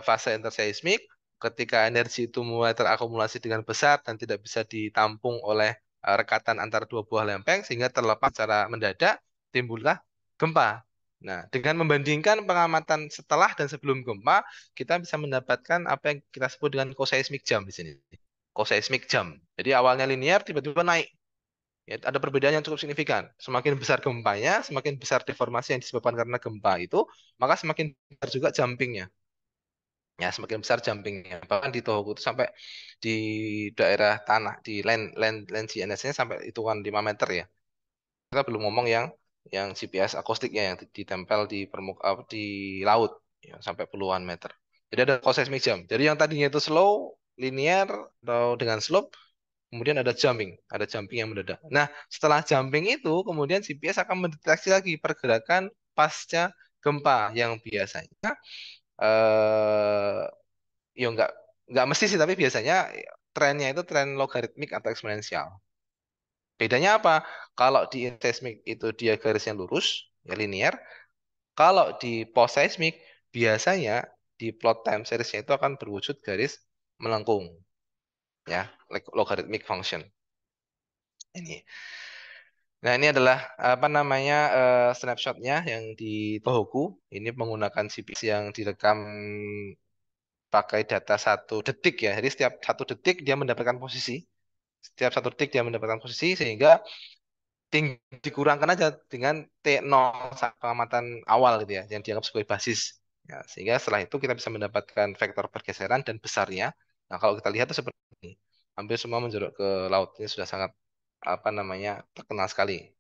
fase interseismik, ketika energi itu mulai terakumulasi dengan besar dan tidak bisa ditampung oleh rekatan antara dua buah lempeng, sehingga terlepas secara mendadak, timbullah gempa. Nah, dengan membandingkan pengamatan setelah dan sebelum gempa, kita bisa mendapatkan apa yang kita sebut dengan koseismic jump di sini. Koseismic jump. Jadi awalnya linear, tiba-tiba naik. Ya, ada perbedaan yang cukup signifikan. Semakin besar gempanya, semakin besar deformasi yang disebabkan karena gempa itu, maka semakin besar juga jumpingnya. Ya, semakin besar jumpingnya. Bahkan di Tohoku itu sampai di daerah tanah, di land GNS-nya sampai hitungan 5 meter ya. Kita belum ngomong yang GPS akustiknya yang ditempel di di laut ya, sampai puluhan meter. Jadi ada seismic jump. Jadi yang tadinya itu slow, linear atau dengan slope, kemudian ada jumping yang mendadak. Nah, setelah jumping itu, kemudian GPS akan mendeteksi lagi pergerakan pasca gempa yang biasanya eh ya nggak mesti sih, tapi biasanya trennya itu tren logaritmik atau eksponensial. Bedanya apa? Kalau di seismik itu dia garisnya lurus, ya linear. Kalau di post seismik biasanya di plot time seriesnya itu akan berwujud garis melengkung, ya, logarithmic function. Ini. Nah, ini adalah apa namanya snapshotnya yang di Tohoku. Ini menggunakan CPS yang direkam pakai data 1 detik ya. Jadi setiap 1 detik dia mendapatkan posisi. Setiap 1 detik dia mendapatkan posisi sehingga dikurangkan aja dengan T0 pengamatan awal gitu ya, yang dianggap sebagai basis. Ya, sehingga setelah itu kita bisa mendapatkan vektor pergeseran dan besarnya. Nah, kalau kita lihat itu seperti ini. Hampir semua menjorok ke laut. Ini sudah sangat apa namanya terkenal sekali.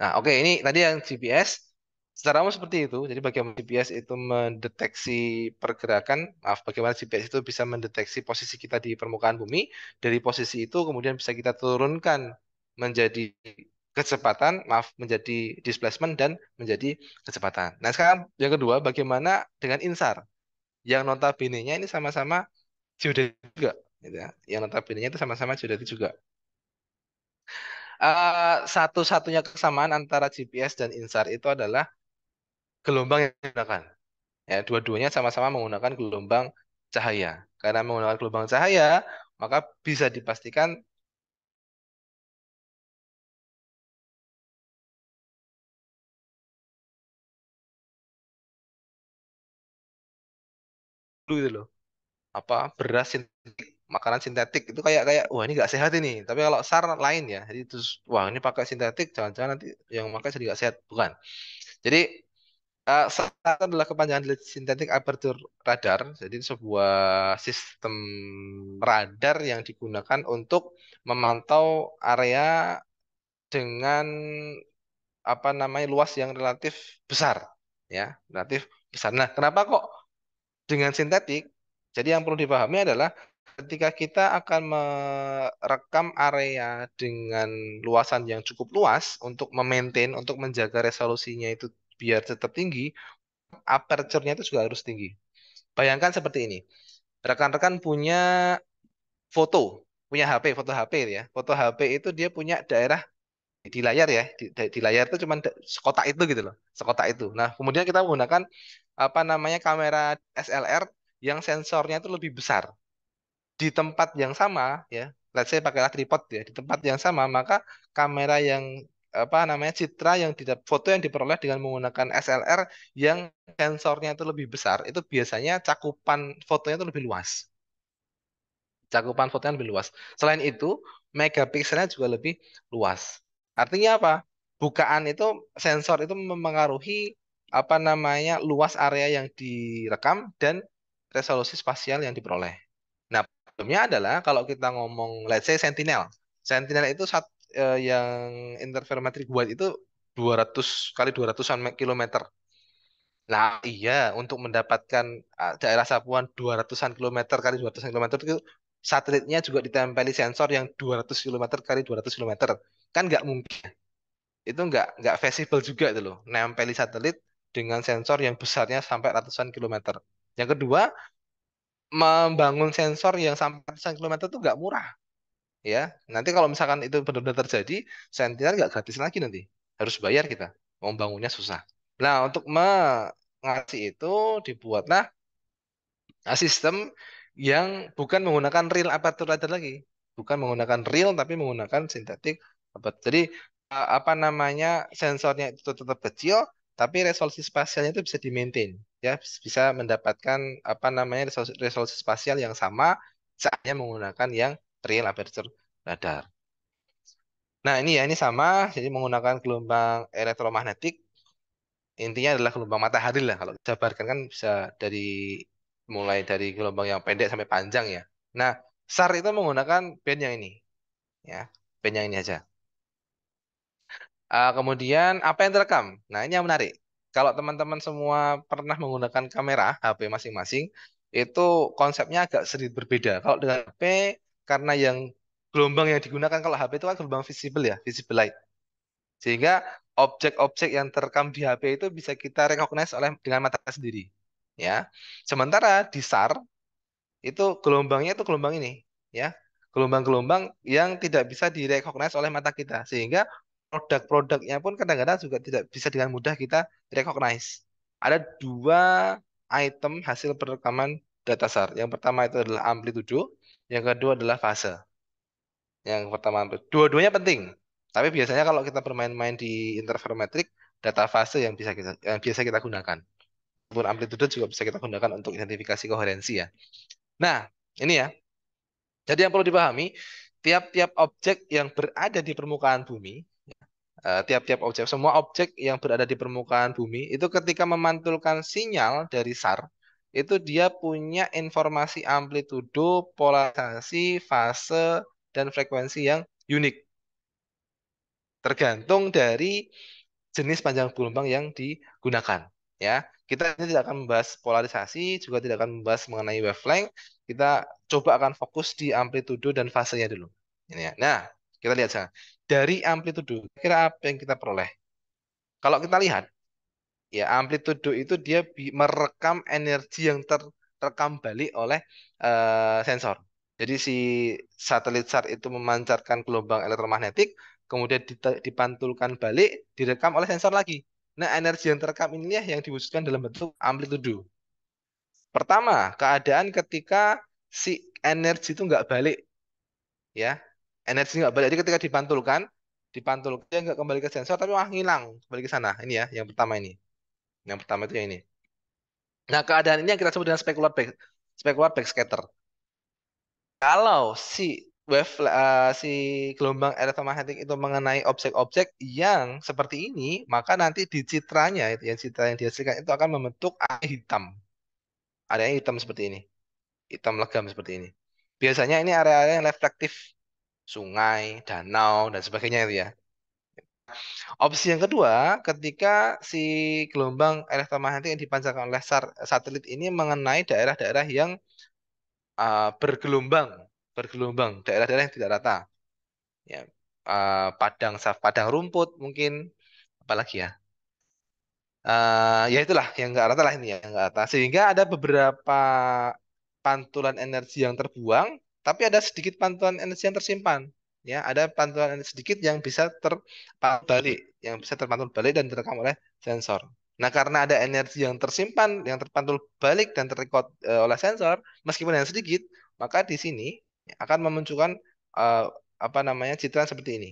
Nah, oke, ini tadi yang GPS. Secara umum seperti itu. Jadi bagaimana GPS itu mendeteksi pergerakan, maaf, bagaimana GPS itu bisa mendeteksi posisi kita di permukaan bumi. Dari posisi itu kemudian bisa kita turunkan menjadi kecepatan, maaf, menjadi displacement dan menjadi kecepatan. Nah, sekarang yang kedua, bagaimana dengan INSAR? Yang notabene-nya ini sama-sama geodeti juga. Gitu ya. Yang notabene-nya itu sama-sama geodeti juga. Satu-satunya kesamaan antara GPS dan INSAR itu adalah gelombang yang digunakan. Ya, dua-duanya sama-sama menggunakan gelombang cahaya. Karena menggunakan gelombang cahaya, maka bisa dipastikan dulu gitu loh. Apa beras sintetik, makanan sintetik itu kayak kayak wah ini nggak sehat ini. Tapi kalau SAR lain ya. Jadi terus wah ini pakai sintetik, jangan-jangan nanti yang pakai jadi nggak sehat. Bukan. Jadi SAR adalah kepanjangan dari Synthetic Aperture Radar. Jadi sebuah sistem radar yang digunakan untuk memantau area dengan apa namanya luas yang relatif besar, ya, relatif besar. Nah, kenapa kok dengan sintetik? Jadi yang perlu dipahami adalah ketika kita akan merekam area dengan luasan yang cukup luas untuk memaintain, untuk menjaga resolusinya itu biar tetap tinggi, aperture-nya itu juga harus tinggi. Bayangkan seperti ini. Rekan-rekan punya foto, punya HP, foto HP ya. Foto HP itu dia punya daerah di layar ya. Di layar itu cuma sekotak itu gitu loh. Sekotak itu. Nah, kemudian kita menggunakan apa namanya kamera SLR yang sensornya itu lebih besar. Di tempat yang sama ya, let's say pakailah tripod ya. Di tempat yang sama, maka kamera yang apa namanya citra yang tidak foto yang diperoleh dengan menggunakan SLR yang sensornya itu lebih besar, itu biasanya cakupan fotonya itu lebih luas. Cakupan fotonya lebih luas. Selain itu, megapikselnya juga lebih luas. Artinya apa? Bukaan itu sensor itu memengaruhi apa namanya luas area yang direkam dan resolusi spasial yang diperoleh. Nah, problemnya adalah kalau kita ngomong let's say Sentinel. Sentinel itu yang interferometric wide itu 200 kali 200-an kilometer. Nah, iya, untuk mendapatkan daerah sapuan 200-an kilometer kali 200-an kilometer itu satelitnya juga ditempeli sensor yang 200 kilometer kali 200 kilometer. Kan nggak mungkin. Itu nggak feasible juga itu loh. Nempeli satelit dengan sensor yang besarnya sampai ratusan kilometer. Yang kedua, membangun sensor yang sampai ratusan kilometer itu nggak murah. Ya, nanti kalau misalkan itu benar-benar terjadi, Sentinel nggak gratis lagi nanti. Harus bayar kita. Membangunnya susah. Nah, untuk mengatasi itu dibuatlah sistem yang bukan menggunakan real aperture radar lagi. Bukan menggunakan real tapi menggunakan sintetik aperture. Jadi apa namanya sensornya itu tetap kecil, tapi resolusi spasialnya itu bisa di-maintain, ya bisa mendapatkan apa namanya resolusi spasial yang sama saatnya menggunakan yang real aperture radar. Nah ini ya ini sama, jadi menggunakan gelombang elektromagnetik, intinya adalah gelombang matahari lah kalau dijabarkan kan bisa dari mulai dari gelombang yang pendek sampai panjang ya. Nah SAR itu menggunakan band yang ini, ya band yang ini aja. Kemudian apa yang terekam? Nah, ini yang menarik. Kalau teman-teman semua pernah menggunakan kamera HP masing-masing, itu konsepnya agak sedikit berbeda. Kalau dengan HP, karena yang gelombang yang digunakan kalau HP itu kan gelombang visible ya, visible light. Sehingga objek-objek yang terekam di HP itu bisa kita recognize oleh dengan mata sendiri. Ya. Sementara di SAR itu gelombangnya itu gelombang ini, ya. Gelombang-gelombang yang tidak bisa direcognize oleh mata kita, sehingga produk-produknya pun kadang-kadang juga tidak bisa dengan mudah kita recognize. Ada dua item hasil perekaman data SAR. Yang pertama itu adalah amplitudo, yang kedua adalah fase. Yang pertama, dua-duanya penting. Tapi biasanya kalau kita bermain-main di interferometrik, data fase yang biasa kita gunakan. Pun amplitudo juga bisa kita gunakan untuk identifikasi koherensi ya. Nah, ini ya. Jadi yang perlu dipahami, tiap-tiap objek yang berada di permukaan bumi, tiap-tiap objek, semua objek yang berada di permukaan bumi, itu ketika memantulkan sinyal dari SAR, itu dia punya informasi amplitudo, polarisasi, fase, dan frekuensi yang unik. Tergantung dari jenis panjang gelombang yang digunakan. Ya, kita ini tidak akan membahas polarisasi, juga tidak akan membahas mengenai wavelength. Kita coba akan fokus di amplitudo dan fasenya dulu. Ini ya. Nah, kita lihat sana. Dari amplitudo, kira apa yang kita peroleh? Kalau kita lihat, ya amplitudo itu dia merekam energi yang terekam balik oleh sensor. Jadi si satelit SAR itu memancarkan gelombang elektromagnetik, kemudian dipantulkan balik, direkam oleh sensor lagi. Nah, energi yang terekam inilah yang diwujudkan dalam bentuk amplitudo. Pertama, keadaan ketika si energi itu nggak balik, ya. Energi nggak balik. Jadi ketika dipantulkan dia nggak kembali ke sensor, tapi wah ngilang kembali ke sana. Ini ya, yang pertama ini. Yang pertama itu yang ini. Nah, keadaan ini yang kita sebut dengan specular backscatter. Kalau si gelombang elektromagnetik itu mengenai objek-objek yang seperti ini, maka nanti di citranya itu yang citra yang dihasilkan itu akan membentuk area hitam. Area hitam seperti ini, hitam legam seperti ini. Biasanya ini area-area yang reflektif, sungai, danau dan sebagainya itu ya. Opsi yang kedua, ketika si gelombang elektromagnetik yang dipancarkan oleh satelit ini mengenai daerah-daerah yang bergelombang, daerah-daerah yang tidak rata, ya, padang rumput mungkin, apalagi ya, ya itulah yang nggak rata lah ini ya, yang nggak rata, sehingga ada beberapa pantulan energi yang terbuang, tapi ada sedikit pantulan energi yang tersimpan, ya, ada pantulan energi sedikit yang bisa terpantul balik dan terekam oleh sensor. Nah, karena ada energi yang tersimpan, yang terpantul balik dan terrecord oleh sensor, meskipun yang sedikit, maka di sini akan memunculkan eh, apa namanya citra seperti ini.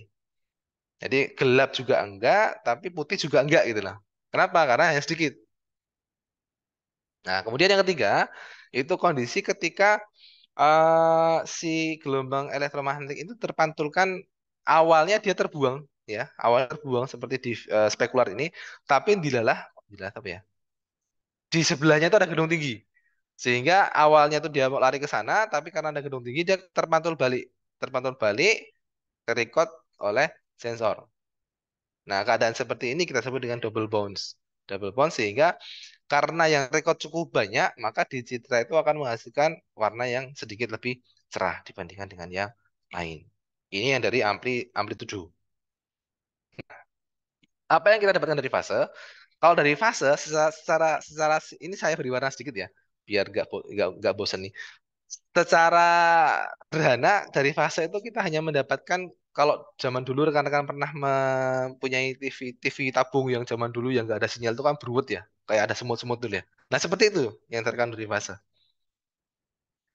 Jadi gelap juga enggak, tapi putih juga enggak gitu lah. Kenapa? Karena hanya sedikit. Nah, kemudian yang ketiga, itu kondisi ketika si gelombang elektromagnetik itu terpantulkan, awalnya dia terbuang, ya, awal terbuang seperti di spekular ini, tapi dilalah apa ya? Di sebelahnya itu ada gedung tinggi. Sehingga awalnya tuh dia mau lari ke sana, tapi karena ada gedung tinggi dia terpantul balik, terekod oleh sensor. Nah, keadaan seperti ini kita sebut dengan double bounce. Double bounce sehingga karena yang rekod cukup banyak, maka di citra itu akan menghasilkan warna yang sedikit lebih cerah dibandingkan dengan yang lain. Ini yang dari amplitudo. Apa yang kita dapatkan dari fase? Kalau dari fase, secara ini saya beri warna sedikit ya, biar nggak bosan nih. Secara sederhana dari fase itu kita hanya mendapatkan, kalau zaman dulu rekan-rekan pernah mempunyai TV tabung yang zaman dulu yang nggak ada sinyal itu kan beruwet ya, kayak ada semut-semut dulu ya. Nah seperti itu yang terekam dari fase.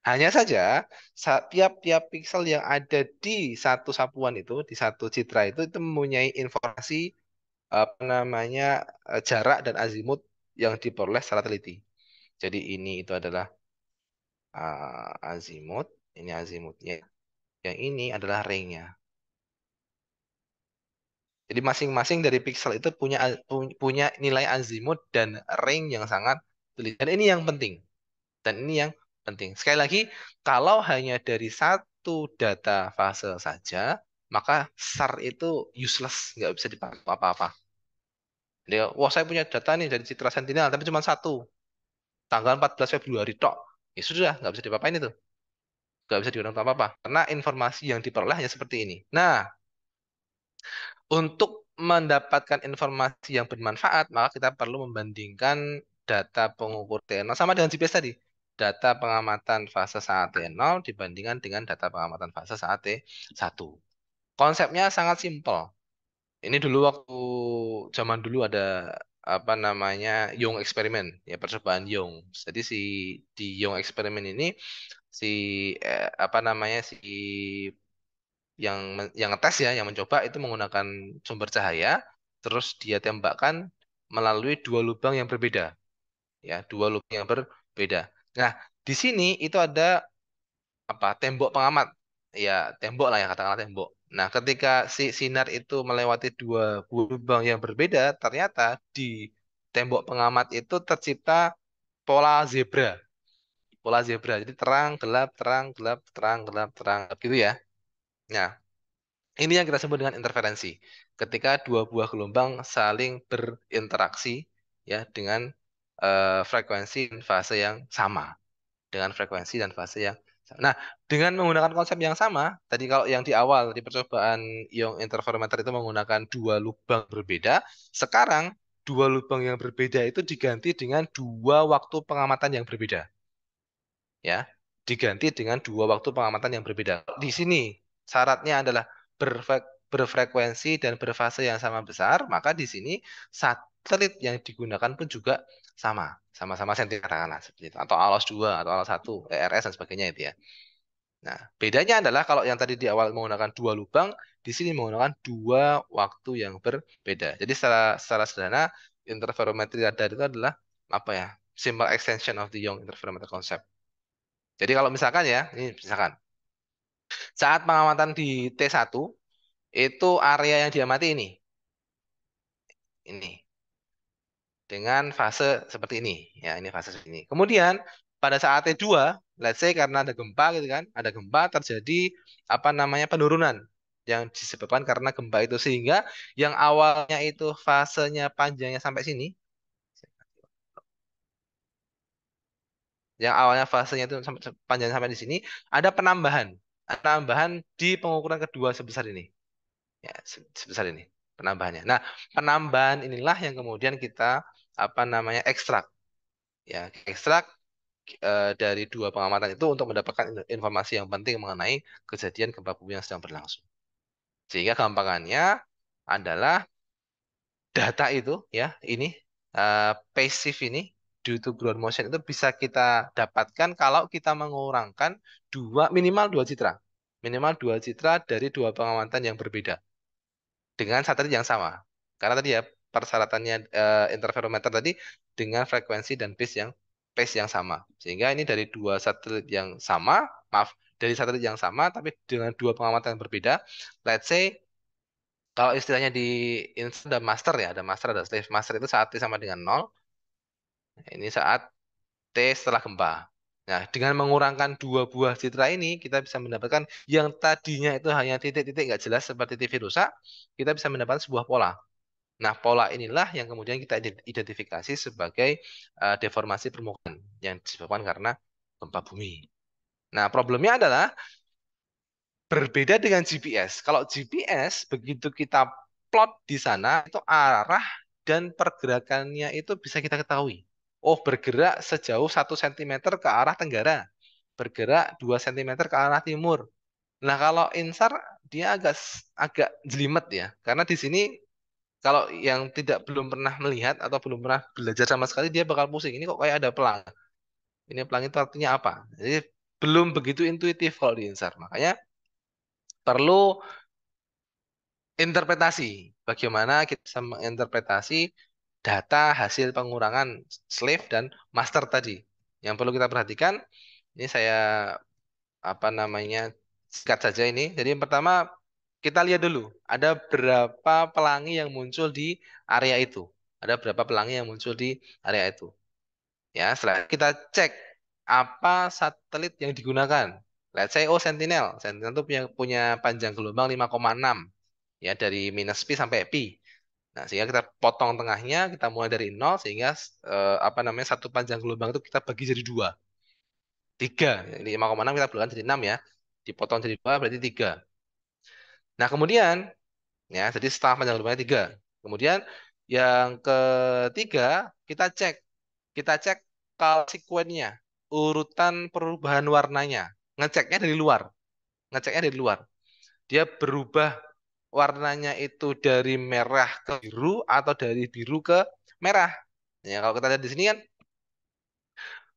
Hanya saja tiap-tiap pixel yang ada di satu sapuan itu, di satu citra itu mempunyai informasi apa namanya jarak dan azimut yang diperoleh secara teliti. Jadi ini itu adalah azimut, ini azimutnya. Yang ini adalah ringnya. Jadi masing-masing dari pixel itu punya nilai azimut dan ring yang sangat teliti. Dan ini yang penting. Dan ini yang penting. Sekali lagi, kalau hanya dari satu data fase saja, maka SAR itu useless, nggak bisa dipakai untuk apa-apa. Jadi, wah saya punya data nih dari Citra Sentinel, tapi cuma satu, tanggal 14 Februari tok. Ya sudah, nggak bisa diapa-apain itu. Nggak bisa digunakan untuk apa-apa. Karena informasi yang diperoleh hanya seperti ini. Nah, untuk mendapatkan informasi yang bermanfaat, maka kita perlu membandingkan data pengukur T0 sama dengan GPS tadi. Data pengamatan fase saat T0 dibandingkan dengan data pengamatan fase saat T1. Konsepnya sangat simpel. Ini dulu waktu zaman dulu ada apa namanya Young eksperimen, ya percobaan Young. Jadi di Young eksperimen ini si apa namanya yang ngetes ya, yang mencoba itu menggunakan sumber cahaya, terus dia tembakkan melalui dua lubang yang berbeda, ya, dua lubang yang berbeda. Nah, di sini itu ada apa? Tembok pengamat, ya, tembok lah ya katakanlah tembok. Nah, ketika si sinar itu melewati dua buah lubang yang berbeda, ternyata di tembok pengamat itu tercipta pola zebra, pola zebra. Jadi terang, gelap, terang, gelap, terang, gelap, terang, gelap, gitu ya. Nah, ini yang kita sebut dengan interferensi. Ketika dua buah gelombang saling berinteraksi ya dengan frekuensi dan fase yang sama, dengan frekuensi dan fase yang sama. Nah, dengan menggunakan konsep yang sama, tadi kalau yang di awal di percobaan ion interferometer itu menggunakan dua lubang berbeda, sekarang dua lubang yang berbeda itu diganti dengan dua waktu pengamatan yang berbeda, ya, diganti dengan dua waktu pengamatan yang berbeda. Di sini syaratnya adalah berfrekuensi dan berfase yang sama besar, maka di sini satelit yang digunakan pun juga sama, sama-sama sentimeter katakanlah seperti itu, atau ALOS 2 atau ALOS 1, ERS dan sebagainya itu ya. Nah, bedanya adalah kalau yang tadi di awal menggunakan dua lubang, di sini menggunakan dua waktu yang berbeda. Jadi secara sederhana, interferometri radar itu adalah apa ya? Simple extension of the Young interferometer concept. Jadi kalau misalkan ya, ini misalkan saat pengamatan di T1 itu area yang diamati ini dengan fase seperti ini, ya ini fase seperti ini. Kemudian pada saat T2, let's say karena ada gempa gitu kan, ada gempa terjadi apa namanya penurunan yang disebabkan karena gempa itu sehingga yang awalnya itu fasenya panjangnya sampai sini, yang awalnya fasenya itu panjang sampai di sini, ada penambahan di pengukuran kedua sebesar ini. Ya, sebesar ini penambahannya. Nah, penambahan inilah yang kemudian kita apa namanya ekstrak, ya, ekstrak dari dua pengamatan itu untuk mendapatkan informasi yang penting mengenai kejadian gempa bumi yang sedang berlangsung. Sehingga gampangannya adalah data itu, ya, ini phase shift ini due to ground motion itu bisa kita dapatkan kalau kita mengurangkan minimal dua citra dari dua pengamatan yang berbeda dengan satelit yang sama. Karena tadi ya persyaratannya interferometer tadi dengan frekuensi dan phase yang sama. Sehingga ini dari dua satelit yang sama, maaf, dari satelit yang sama tapi dengan dua pengamatan yang berbeda. Let's say kalau istilahnya di ada master ya, ada master ada slave. Master itu saat T sama dengan nol. Ini saat T setelah gempa. Nah, dengan mengurangkan dua buah citra ini, kita bisa mendapatkan yang tadinya itu hanya titik-titik nggak jelas seperti TV rusak, kita bisa mendapatkan sebuah pola. Nah, pola inilah yang kemudian kita identifikasi sebagai deformasi permukaan yang disebabkan karena gempa bumi. Nah, problemnya adalah berbeda dengan GPS. Kalau GPS, begitu kita plot di sana, itu arah dan pergerakannya itu bisa kita ketahui. Oh, bergerak sejauh 1 cm ke arah tenggara. Bergerak 2 cm ke arah timur. Nah, kalau INSAR, dia agak jelimet ya. Karena di sini kalau yang belum pernah melihat atau belum pernah belajar sama sekali dia bakal pusing. Ini kok kayak ada pelang. Ini pelang itu artinya apa? Jadi belum begitu intuitif kalau di insert. Makanya perlu interpretasi. Bagaimana kita bisa menginterpretasi data hasil pengurangan slave dan master tadi. Yang perlu kita perhatikan, ini saya apa namanya singkat saja ini. Jadi yang pertama kita lihat dulu ada berapa pelangi yang muncul di area itu. Ada berapa pelangi yang muncul di area itu. Ya, setelah kita cek apa satelit yang digunakan. Let's say oh Sentinel. Sentinel itu punya panjang gelombang 5,6 ya dari minus pi sampai pi. Nah, sehingga kita potong tengahnya, kita mulai dari nol sehingga apa namanya satu panjang gelombang itu kita bagi jadi dua. Tiga. Jadi 5,6 kita bulan jadi 6 ya. Dipotong jadi dua berarti tiga. Nah, kemudian ya, jadi setengah panjang gelombangnya tiga. Kemudian yang ketiga kita cek. Kita cek kalau sekuennya, urutan perubahan warnanya. Ngeceknya dari luar. Ngeceknya dari luar. Dia berubah warnanya itu dari merah ke biru atau dari biru ke merah. Ya, kalau kita lihat di sini kan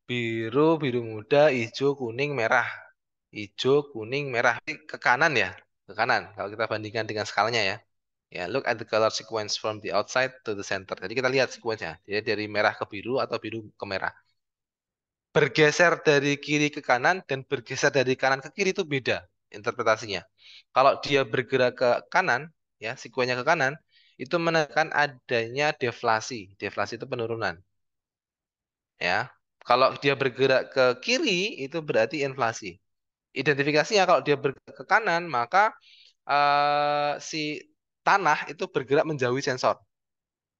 biru, biru muda, hijau, kuning, merah. Hijau, kuning, merah. Ini ke kanan ya, ke kanan. Kalau kita bandingkan dengan skalanya ya. Ya, look at the color sequence from the outside to the center. Jadi kita lihat sequence-nya. Dia dari merah ke biru atau biru ke merah. Bergeser dari kiri ke kanan dan bergeser dari kanan ke kiri itu beda interpretasinya. Kalau dia bergerak ke kanan, ya, sekuennya ke kanan, itu menandakan adanya deflasi. Deflasi itu penurunan, ya. Kalau dia bergerak ke kiri, itu berarti inflasi. Identifikasinya kalau dia bergerak ke kanan, maka si tanah itu bergerak menjauhi sensor.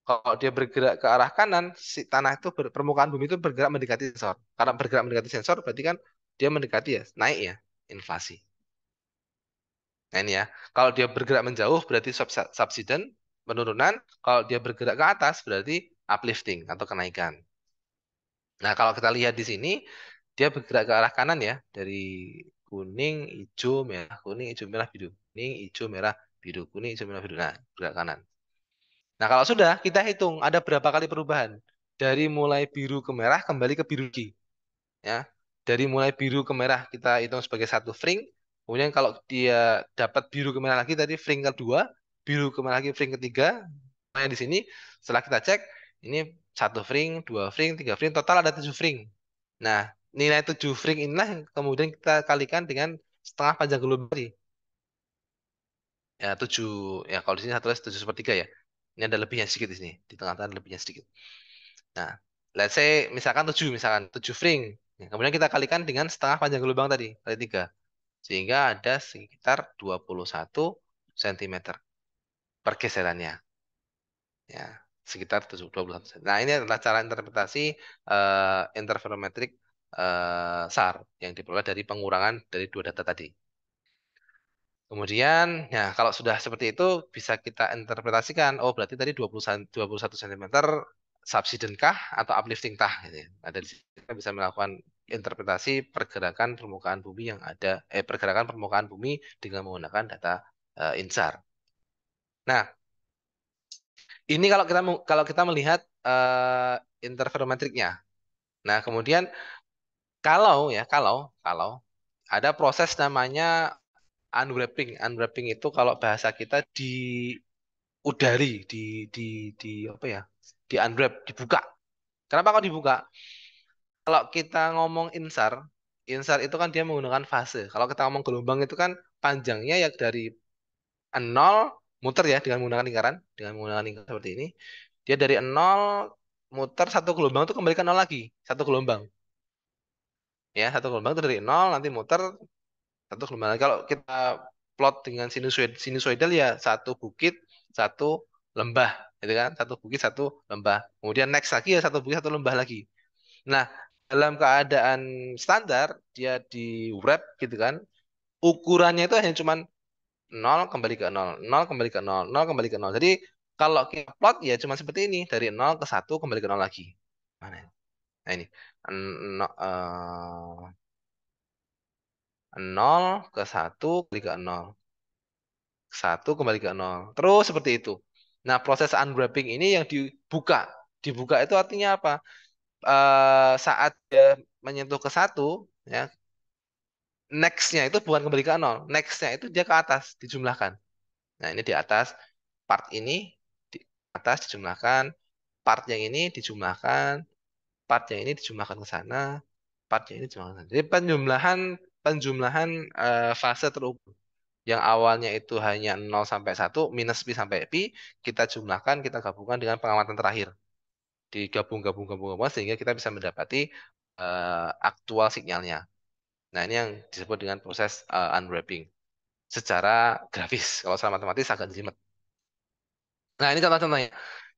Kalau dia bergerak ke arah kanan, si tanah itu permukaan bumi itu bergerak mendekati sensor. Karena bergerak mendekati sensor, berarti kan dia mendekati ya, naik ya, inflasi. Nah ini ya, kalau dia bergerak menjauh berarti subsidence, penurunan. Kalau dia bergerak ke atas berarti uplifting atau kenaikan. Nah kalau kita lihat di sini, dia bergerak ke arah kanan ya, dari kuning, hijau, merah, kuning, hijau, merah, biru. Kuning, hijau, merah, biru. Kuning, hijau, merah, biru. Nah, bergerak kanan. Nah, kalau sudah, kita hitung ada berapa kali perubahan. Dari mulai biru ke merah, kembali ke biru lagi. Ya. Dari mulai biru ke merah, kita hitung sebagai satu frame. Kemudian kalau dia dapat biru ke merah lagi, tadi frame kedua. Biru ke merah lagi, frame ketiga. Nah, di sini, setelah kita cek, ini satu frame, dua frame, tiga frame. Total ada 7 frame. Nah, nilai 7 frame inilah yang kemudian kita kalikan dengan setengah panjang gelombang tadi. Ya, 7. Ya, kalau di sini satu 7/3 ya. Ini ada lebihnya sedikit di sini. Di tengah-tengah ada lebihnya sedikit. Nah, let's say misalkan 7, misalkan 7 ring. Ya, kemudian kita kalikan dengan setengah panjang gelombang tadi, kali 3. Sehingga ada sekitar 21 cm pergeserannya. Ya, sekitar 21 cm. Nah, ini adalah cara interpretasi interferometrik SAR yang diperoleh dari pengurangan dari dua data tadi. Kemudian, ya kalau sudah seperti itu bisa kita interpretasikan, oh berarti tadi 21 cm subsidence kah atau uplifting kah gitu ya. Nah, dari situ kita bisa melakukan interpretasi pergerakan permukaan bumi yang ada pergerakan permukaan bumi dengan menggunakan data INSAR. Nah, ini kalau kita melihat interferometriknya. Nah, kemudian kalau ada proses namanya unwrapping. Unwrapping itu kalau bahasa kita udari di apa ya, di unwrap, dibuka. Kenapa kok dibuka? Kalau kita ngomong insar, insar itu kan dia menggunakan fase. Kalau kita ngomong gelombang itu kan panjangnya ya dari nol, muter ya dengan menggunakan lingkaran seperti ini. Dia dari nol muter satu gelombang itu kembali ke nol lagi, satu gelombang. Ya, satu gelombang itu dari nol nanti muter satu gelombang. Kalau kita plot dengan sinusoidal ya satu bukit, satu lembah, gitu kan? Satu bukit, satu lembah. Kemudian next lagi ya satu bukit, satu lembah lagi. Nah, dalam keadaan standar dia di wrap gitu kan, ukurannya itu hanya cuman nol kembali ke nol, nol kembali ke nol, nol kembali ke nol. Jadi kalau kita plot ya cuma seperti ini, dari nol ke satu kembali ke nol lagi. Mana? Nah ini. No- eh, 0 ke satu kembali ke nol. Satu kembali ke nol. Terus seperti itu. Nah, proses unwrapping ini yang dibuka. Dibuka itu artinya apa? Saat dia menyentuh ke satu, ya, Next-nya itu bukan kembali ke nol. Next-nya itu dia ke atas, dijumlahkan. Nah, ini di atas, part ini di atas dijumlahkan, part yang ini dijumlahkan, part yang ini dijumlahkan ke sana, part yang ini dijumlahkan ke sana. Jadi penjumlahan penjumlahan fase terukur. Yang awalnya itu hanya 0 sampai 1 minus pi sampai pi, kita jumlahkan, kita gabungkan dengan pengamatan terakhir. Digabung-gabung-gabung sehingga kita bisa mendapati aktual sinyalnya. Nah, ini yang disebut dengan proses unwrapping secara grafis. Kalau secara matematis agak jelimet. Nah, ini contoh-contohnya.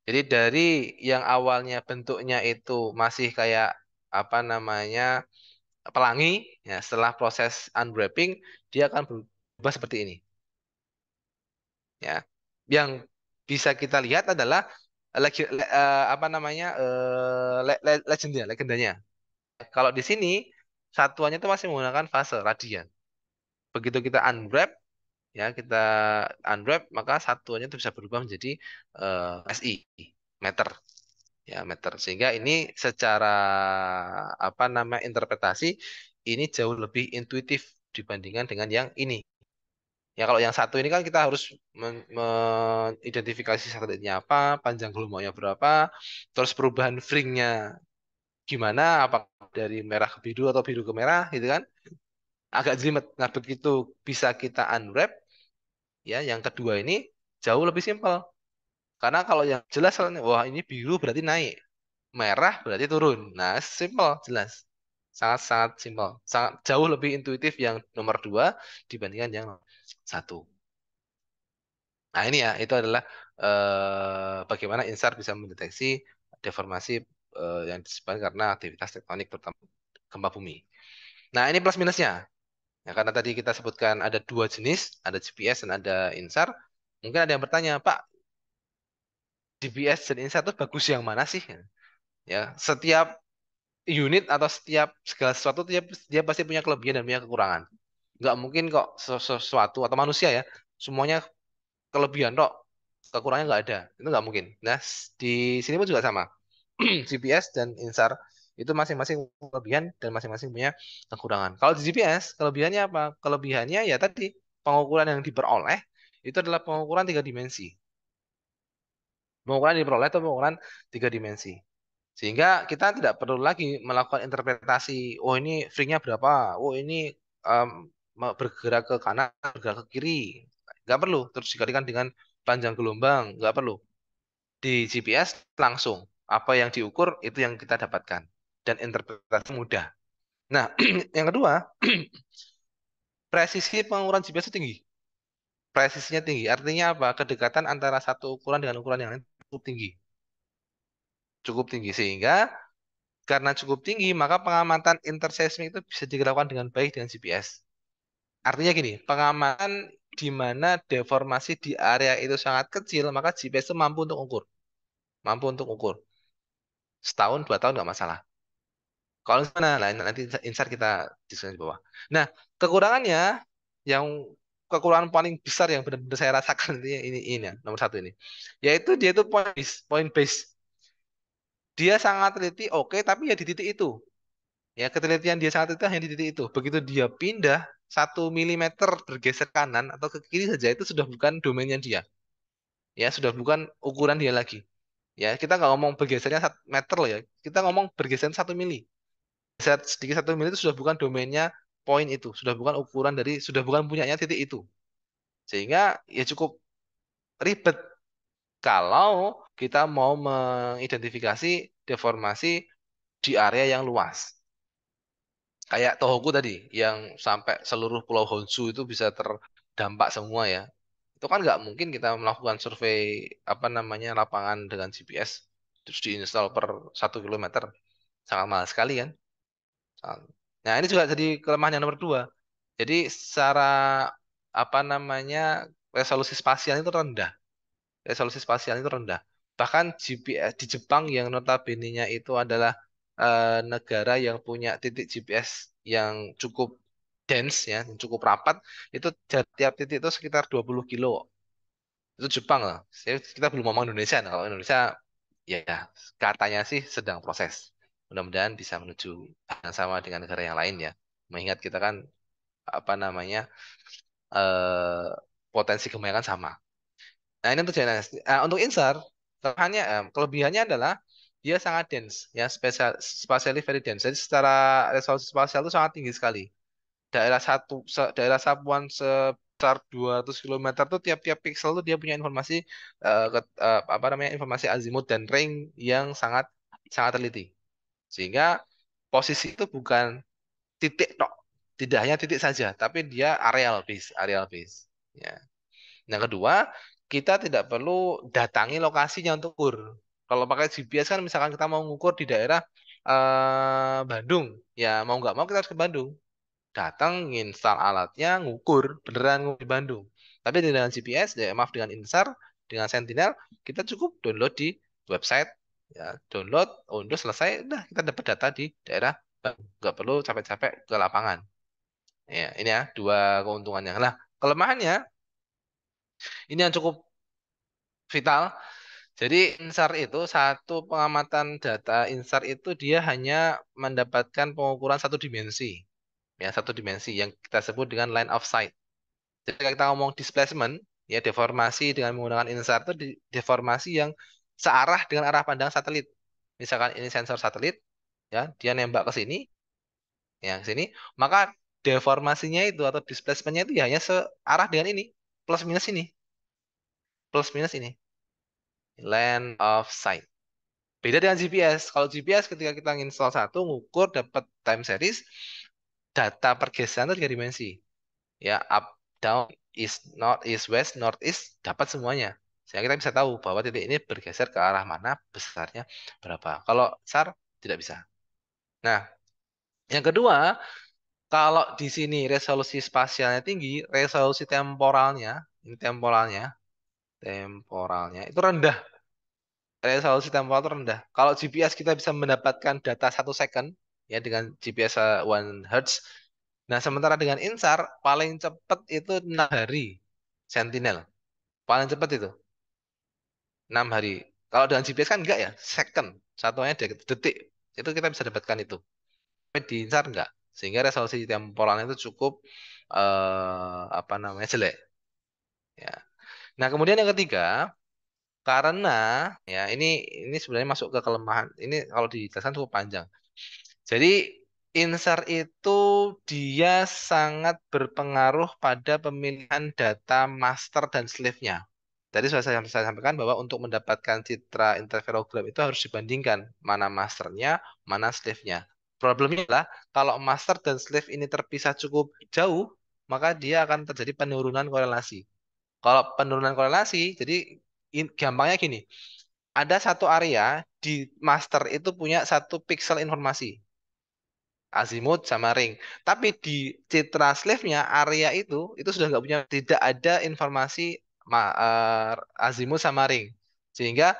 Jadi dari yang awalnya bentuknya itu masih kayak apa namanya pelangi, ya setelah proses unwrapping dia akan berubah seperti ini. Ya, yang bisa kita lihat adalah apa namanya legendanya. Kalau di sini satuannya itu masih menggunakan fase radian. Begitu kita unwrap, ya kita unwrap maka satuannya itu bisa berubah menjadi SI meter, ya meter. Sehingga ini secara apa nama interpretasi ini jauh lebih intuitif dibandingkan dengan yang ini. Ya kalau yang satu ini kan kita harus mengidentifikasi satelitnya apa, panjang gelombangnya berapa, terus perubahan fringnya gimana, apakah dari merah ke biru atau biru ke merah gitu kan. Agak jelimet. Nah, begitu bisa kita unwrap, ya yang kedua ini jauh lebih simpel. Karena kalau yang jelas, wah ini biru berarti naik, merah berarti turun. Nah, simple, jelas. Sangat-sangat simpel. Sangat jauh lebih intuitif yang nomor dua dibandingkan yang nomor satu. Nah, ini ya, itu adalah bagaimana INSAR bisa mendeteksi deformasi yang disebabkan karena aktivitas tektonik terutama gempa bumi. Nah, ini plus minusnya. Ya, karena tadi kita sebutkan ada dua jenis, ada GPS dan ada INSAR. Mungkin ada yang bertanya, Pak, GPS dan INSAR itu bagus yang mana sih? Ya, setiap unit atau setiap segala sesuatu dia pasti punya kelebihan dan punya kekurangan. Nggak mungkin kok sesuatu atau manusia ya, semuanya kelebihan kok, kekurangannya nggak ada. Itu nggak mungkin. Nah, di sini pun juga sama. GPS dan INSAR itu masing-masing kelebihan dan masing-masing punya kekurangan. Kalau di GPS, kelebihannya apa? Kelebihannya ya tadi, pengukuran yang diperoleh itu adalah pengukuran tiga dimensi. Pengukuran yang diperoleh itu pengukuran tiga dimensi. Sehingga kita tidak perlu lagi melakukan interpretasi, oh ini free-nya berapa, oh ini em, bergerak ke kanan, bergerak ke kiri. Nggak perlu, terus dikalikan dengan panjang gelombang, nggak perlu. Di GPS langsung, apa yang diukur itu yang kita dapatkan. Dan interpretasi mudah. Nah, yang kedua, presisi pengukuran GPS itu tinggi. Presisinya tinggi, artinya apa? Kedekatan antara satu ukuran dengan ukuran yang lain cukup tinggi. Cukup tinggi, sehingga karena cukup tinggi, maka pengamatan interseismik itu bisa dilakukan dengan baik dengan GPS. Artinya gini, pengamatan di mana deformasi di area itu sangat kecil, maka GPS itu mampu untuk ukur. Mampu untuk ukur. Setahun, 2 tahun nggak masalah. Kalau mana, nah, nanti insert kita diskusi di bawah. Nah, kekurangannya, yang kekurangan paling besar yang benar-benar saya rasakan ini ya, nomor satu ini. Yaitu dia itu point base, point base. Dia sangat teliti, oke, tapi ya di titik itu. Ya, ketelitian dia saat itu hanya di titik itu. Begitu dia pindah 1 milimeter bergeser kanan atau ke kiri saja itu sudah bukan domainnya dia. Ya, sudah bukan ukuran dia lagi. Ya, kita nggak ngomong bergesernya 1 meter loh ya. Kita ngomong bergeser 1 mili. Geser sedikit 1 mili itu sudah bukan domainnya poin itu. Sudah bukan ukuran dari, sudah bukan punyanya titik itu. Sehingga ya cukup ribet kalau kita mau mengidentifikasi deformasi di area yang luas. Kayak Tohoku tadi, yang sampai seluruh Pulau Honshu itu bisa terdampak semua ya. Itu kan nggak mungkin kita melakukan survei apa namanya lapangan dengan GPS terus diinstal per 1 kilometer. Sangat mahal sekali kan. Nah ini juga jadi kelemahan yang nomor dua. Jadi secara apa namanya resolusi spasial itu rendah. Resolusi spasial itu rendah. Bahkan GPS di Jepang yang notabene-nya itu adalah negara yang punya titik GPS yang cukup dense ya, yang cukup rapat, itu tiap titik itu sekitar 20 kilo. Itu Jepang lah. Kita belum ngomong Indonesia. Nah, kalau Indonesia ya katanya sih sedang proses. Mudah-mudahan bisa menuju hal yang sama dengan negara yang lain ya. Mengingat kita kan apa namanya eh, potensi kemayangan sama. Nah, ini untuk JNS. Untuk INSAR, kelebihannya adalah dia sangat dense, ya, spatially very dense. Jadi secara resolusi spasial itu sangat tinggi sekali. Daerah sapuan sebesar 200 kilometer tuh tiap-tiap pixel tuh dia punya informasi apa namanya informasi azimut dan ring yang sangat sangat teliti. Sehingga posisi itu bukan titik tok, tidak hanya titik saja, tapi dia areal base. Ya. Yang kedua, kita tidak perlu datangi lokasinya untuk ukur. Kalau pakai GPS kan misalkan kita mau ngukur di daerah Bandung, ya mau nggak mau kita harus ke Bandung. Datang, install alatnya, ngukur, beneran ngukur di Bandung. Tapi dengan GPS, ya maaf dengan INSAR, dengan Sentinel, kita cukup download di website, ya download, unduh selesai, udah kita dapat data di daerah Bandung. Nggak perlu capek-capek ke lapangan. Ya, ini ya dua keuntungannya. Nah, kelemahannya ini yang cukup vital. Jadi INSAR itu satu pengamatan data INSAR itu dia hanya mendapatkan pengukuran satu dimensi, ya satu dimensi yang kita sebut dengan line of sight. Jadi kalau kita ngomong displacement, ya deformasi dengan menggunakan INSAR itu deformasi yang searah dengan arah pandang satelit. Misalkan ini sensor satelit, ya dia nembak ke sini, ya ke sini, maka deformasinya itu atau displacementnya itu ya hanya searah dengan ini, plus minus ini, plus minus ini, line of sight. Beda dengan GPS. Kalau GPS ketika kita install satu, ngukur dapat time series, data pergeseran itu tiga dimensi. Ya, up, down, east, north, east, west, north, east, dapat semuanya. Sehingga kita bisa tahu bahwa titik ini bergeser ke arah mana, besarnya berapa. Kalau SAR tidak bisa. Nah, yang kedua, kalau di sini resolusi spasialnya tinggi, resolusi temporalnya itu rendah. Resolusi temporal itu rendah. Kalau GPS kita bisa mendapatkan data 1 second ya dengan GPS 1 Hz. Nah, sementara dengan INSAR paling cepat itu 6 hari Sentinel. Paling cepat itu 6 hari. Kalau dengan GPS kan enggak ya, second. Satunya detik. Itu kita bisa dapatkan itu. Tapi di INSAR enggak. Sehingga resolusi temporalnya itu cukup apa namanya jelek. Ya. Nah, kemudian yang ketiga, karena ya ini sebenarnya masuk ke kelemahan. Ini kalau dijelaskan cukup panjang. Jadi INSAR itu dia sangat berpengaruh pada pemilihan data master dan slave-nya. Tadi sudah saya sampaikan bahwa untuk mendapatkan citra interferogram itu harus dibandingkan mana masternya, mana slave-nya. Problemnya adalah kalau master dan slave ini terpisah cukup jauh, maka dia akan terjadi penurunan korelasi. Kalau penurunan korelasi, jadi gampangnya gini, ada satu area di master itu punya satu pixel informasi azimut sama ring. Tapi di citra slave-nya area itu sudah nggak punya tidak ada informasi azimut sama ring. Sehingga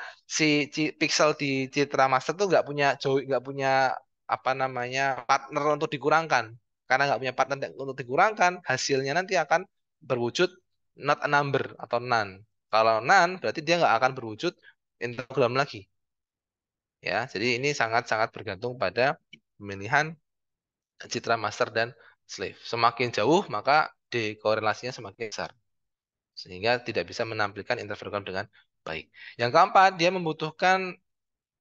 pixel di citra master tuh nggak punya apa namanya partner untuk dikurangkan. Karena nggak punya partner untuk dikurangkan, hasilnya nanti akan berwujud not a number atau none. Kalau none berarti dia nggak akan berwujud intergram lagi. Ya, jadi ini sangat-sangat bergantung pada pemilihan citra master dan slave. Semakin jauh, maka dekorelasinya semakin besar. Sehingga tidak bisa menampilkan interferogram dengan baik. Yang keempat, dia membutuhkan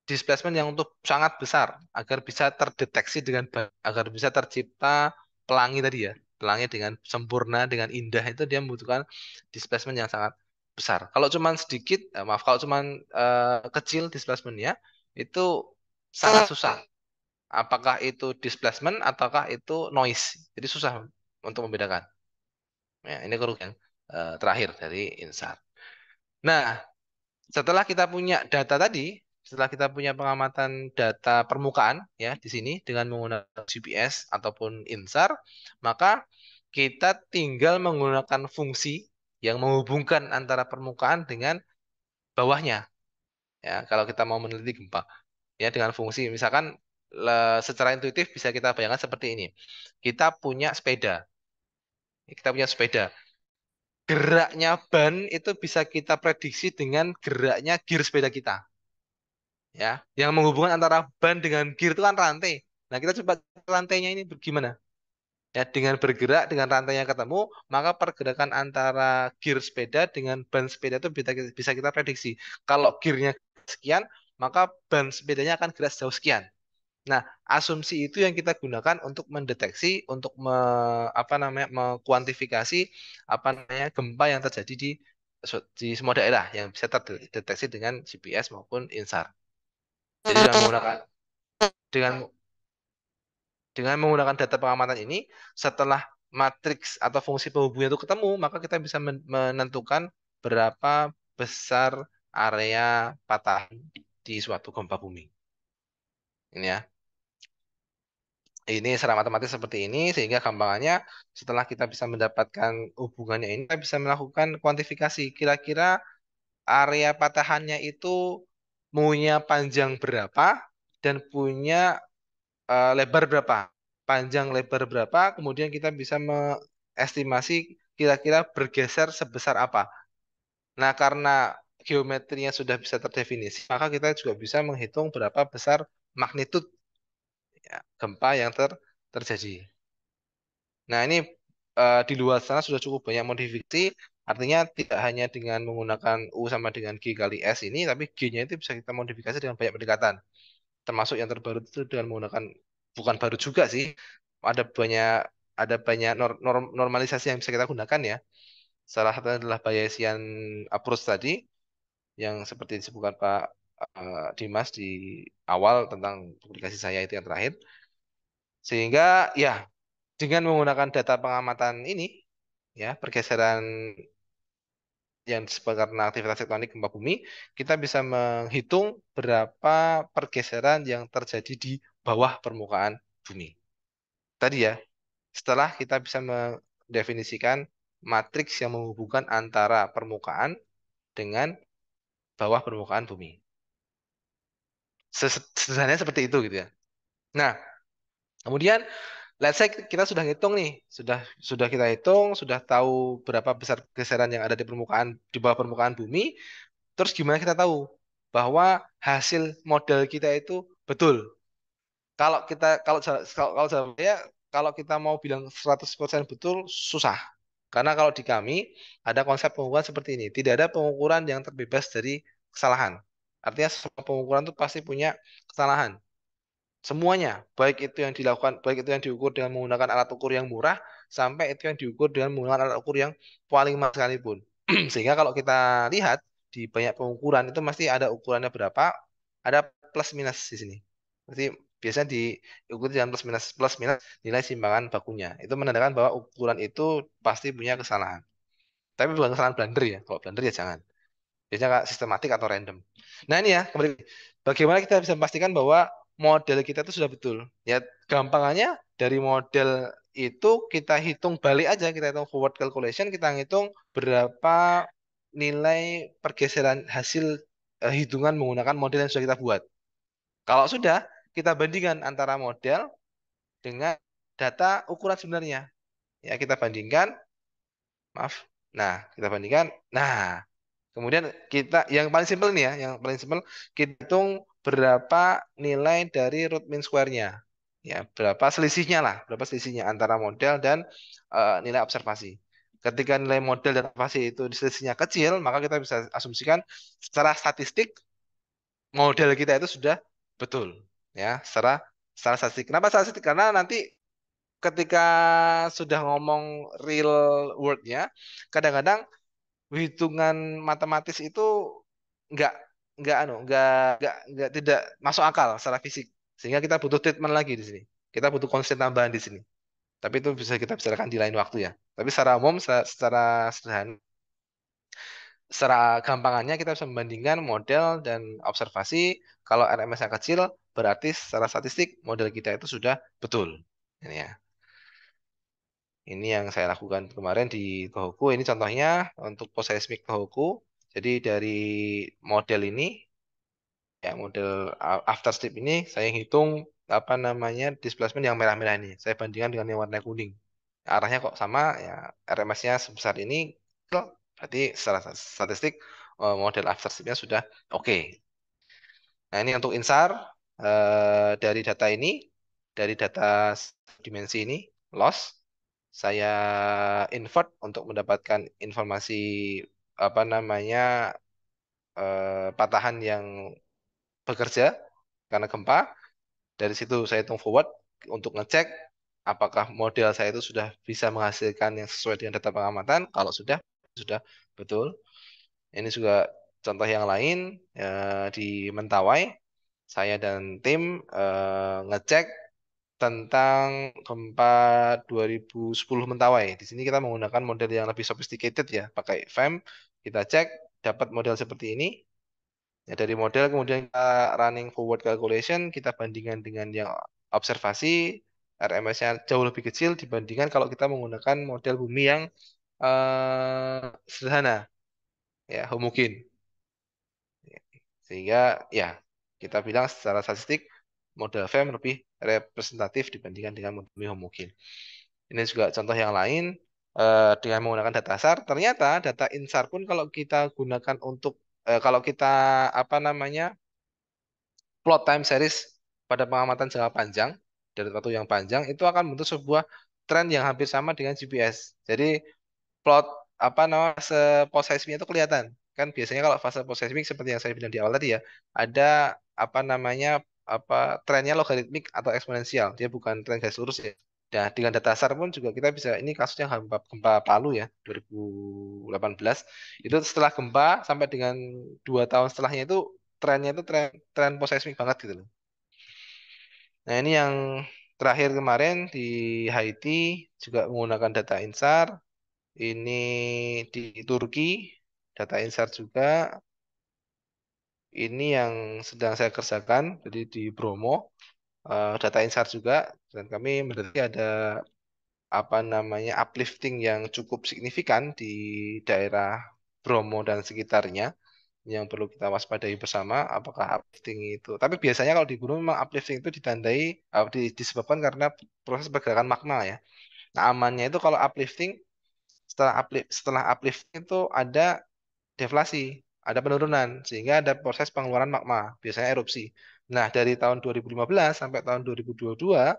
displacement yang untuk sangat besar agar bisa terdeteksi dengan baik, agar bisa tercipta pelangi tadi ya. Pelangi dengan sempurna, dengan indah itu dia membutuhkan displacement yang sangat besar. Kalau cuman sedikit, maaf, kalau cuman kecil displacementnya itu sangat susah apakah itu displacement ataukah itu noise. Jadi susah untuk membedakan. Ya, ini kerugian terakhir dari INSAR. Nah, setelah kita punya data tadi, setelah kita punya pengamatan data permukaan ya di sini dengan menggunakan GPS ataupun INSAR, maka kita tinggal menggunakan fungsi yang menghubungkan antara permukaan dengan bawahnya. Ya, kalau kita mau meneliti gempa, ya dengan fungsi misalkan secara intuitif bisa kita bayangkan seperti ini. Kita punya sepeda. Kita punya sepeda. Geraknya ban itu bisa kita prediksi dengan geraknya gear sepeda kita. Ya, yang menghubungkan antara ban dengan gear itu kan rantai. Nah, kita coba rantainya ini gimana? Ya, dengan bergerak dengan rantai yang ketemu, maka pergerakan antara gear sepeda dengan ban sepeda itu bisa kita prediksi. Kalau gearnya sekian, maka ban sepedanya akan gerak sejauh sekian. Nah, asumsi itu yang kita gunakan untuk mendeteksi, untuk apa namanya, mengkuantifikasi apa namanya gempa yang terjadi di semua daerah yang bisa terdeteksi dengan GPS maupun INSAR. Jadi dengan dengan menggunakan data pengamatan ini, setelah matriks atau fungsi penghubungnya itu ketemu, maka kita bisa menentukan berapa besar area patahan di suatu gempa bumi. Ini ya. Ini secara matematis seperti ini, sehingga gampangannya setelah kita bisa mendapatkan hubungannya ini, kita bisa melakukan kuantifikasi. Kira-kira area patahannya itu punya panjang berapa dan punya lebar berapa. Panjang lebar berapa, kemudian kita bisa mengestimasi kira-kira bergeser sebesar apa. Nah, karena geometrinya sudah bisa terdefinisi, maka kita juga bisa menghitung berapa besar magnitud ya, gempa yang terjadi. Nah, ini di luar sana sudah cukup banyak modifikasi, artinya tidak hanya dengan menggunakan U sama dengan G kali S ini, tapi G-nya itu bisa kita modifikasi dengan banyak pendekatan. Termasuk yang terbaru itu dengan menggunakan, bukan baru juga sih, ada banyak normalisasi yang bisa kita gunakan ya. Salah satunya adalah Bayesian approach tadi, yang seperti disebutkan Pak Dimas di awal tentang publikasi saya itu yang terakhir. Sehingga ya dengan menggunakan data pengamatan ini, ya pergeseran yang disebabkan karena aktivitas tektonik gempa bumi, kita bisa menghitung berapa pergeseran yang terjadi di bawah permukaan bumi. Tadi ya, setelah kita bisa mendefinisikan matriks yang menghubungkan antara permukaan dengan bawah permukaan bumi. Sederhananya seperti itu gitu ya. Nah, kemudian let's say kita sudah hitung nih, sudah kita hitung, sudah tahu berapa besar geseran yang ada di bawah permukaan bumi. Terus gimana kita tahu bahwa hasil model kita itu betul? Kalau jawab saya, kalau kita mau bilang 100% betul susah. Karena kalau di kami ada konsep pengukuran seperti ini, tidak ada pengukuran yang terbebas dari kesalahan. Artinya semua pengukuran itu pasti punya kesalahan. Semuanya, baik itu yang diukur dengan menggunakan alat ukur yang murah, sampai itu yang diukur dengan menggunakan alat ukur yang paling mahal sekalipun. Sehingga kalau kita lihat di banyak pengukuran itu pasti ada ukurannya berapa, ada plus minus di sini. Berarti biasanya diukur dengan plus minus nilai simpangan bakunya. Itu menandakan bahwa ukuran itu pasti punya kesalahan. Tapi bukan kesalahan blunder ya. Kalau blunder ya jangan. Biasanya kayak sistematik atau random. Nah ini ya, kembali. Bagaimana kita bisa memastikan bahwa model kita itu sudah betul? Ya, gampangannya dari model itu kita hitung balik aja, kita hitung forward calculation, kita hitung berapa nilai pergeseran hasil hitungan menggunakan model yang sudah kita buat. Kalau sudah, kita bandingkan antara model dengan data ukuran sebenarnya. Ya, kita bandingkan, maaf. Nah, kita bandingkan. Nah, kemudian yang paling simpel nih ya, yang paling simpel kita hitung berapa nilai dari root mean square-nya. Ya, berapa selisihnya antara model dan nilai observasi. Ketika nilai model dan observasi itu selisihnya kecil, maka kita bisa asumsikan secara statistik model kita itu sudah betul. Ya, secara statistik. Kenapa statistik? Karena nanti ketika sudah ngomong real world-nya, kadang-kadang hitungan matematis itu nggak nggak tidak masuk akal secara fisik, sehingga kita butuh treatment lagi di sini, kita butuh konsen tambahan di sini, tapi itu bisa kita bicarakan di lain waktu ya. Tapi secara umum, secara sederhana, secara gampangannya kita bisa membandingkan model dan observasi. Kalau RMS-nya kecil, berarti secara statistik model kita itu sudah betul. Ini ya. Ini yang saya lakukan kemarin di Tohoku. Ini contohnya untuk post-seismic Tohoku. Jadi dari model ini, ya model afterslip ini, saya hitung apa namanya displacement yang merah-merah ini. Saya bandingkan dengan yang warna kuning. Arahnya kok sama, ya RMS-nya sebesar ini, berarti secara statistik model afterslip-nya sudah oke. Nah ini untuk INSAR, dari data ini, dari data dimensi ini, loss. saya invert untuk mendapatkan informasi apa namanya patahan yang bekerja karena gempa. Dari situ saya hitung forward untuk ngecek apakah model saya itu sudah bisa menghasilkan yang sesuai dengan data pengamatan. Kalau sudah betul. Ini juga contoh yang lain di Mentawai. Saya dan tim ngecek tentang gempa 2010 Mentawai. Di sini kita menggunakan model yang lebih sophisticated ya, pakai FEM. Kita cek, dapat model seperti ini. Ya, dari model kemudian kita running forward calculation, kita bandingkan dengan yang observasi, RMS-nya jauh lebih kecil dibandingkan kalau kita menggunakan model bumi yang sederhana, ya homogen. Sehingga ya kita bilang secara statistik model FEM lebih representatif dibandingkan dengan model bumi homogen. Ini juga contoh yang lain dengan menggunakan data SAR. Ternyata data INSAR pun kalau kita gunakan untuk kalau kita apa namanya plot time series pada pengamatan jangka panjang dari waktu yang panjang itu akan membentuk sebuah tren yang hampir sama dengan GPS. Jadi plot apa nama fase post seismik itu kelihatan. Kan biasanya kalau fase post seismik seperti yang saya bilang di awal tadi ya, ada apa namanya trennya logaritmik atau eksponensial. Dia bukan tren garis lurus ya. Nah, dengan data SAR pun juga kita bisa ini kasusnya gempa, gempa Palu ya 2018 itu setelah gempa sampai dengan 2 tahun setelahnya itu trennya itu tren post seismik banget gitu loh. Nah, ini yang terakhir kemarin di Haiti juga menggunakan data INSAR. Ini di Turki, data INSAR juga. Ini yang sedang saya kerjakan, jadi di Bromo, data INSAR juga. Dan kami mendeteksi ada apa namanya uplifting yang cukup signifikan di daerah Bromo dan sekitarnya yang perlu kita waspadai bersama. Apakah uplifting itu? Tapi biasanya kalau di gunung memang uplifting itu ditandai disebabkan karena proses pergerakan magma ya. Nah, amannya itu kalau uplifting setelah uplifting itu ada deflasi, ada penurunan, sehingga ada proses pengeluaran magma, biasanya erupsi. Nah, dari tahun 2015 sampai tahun 2022,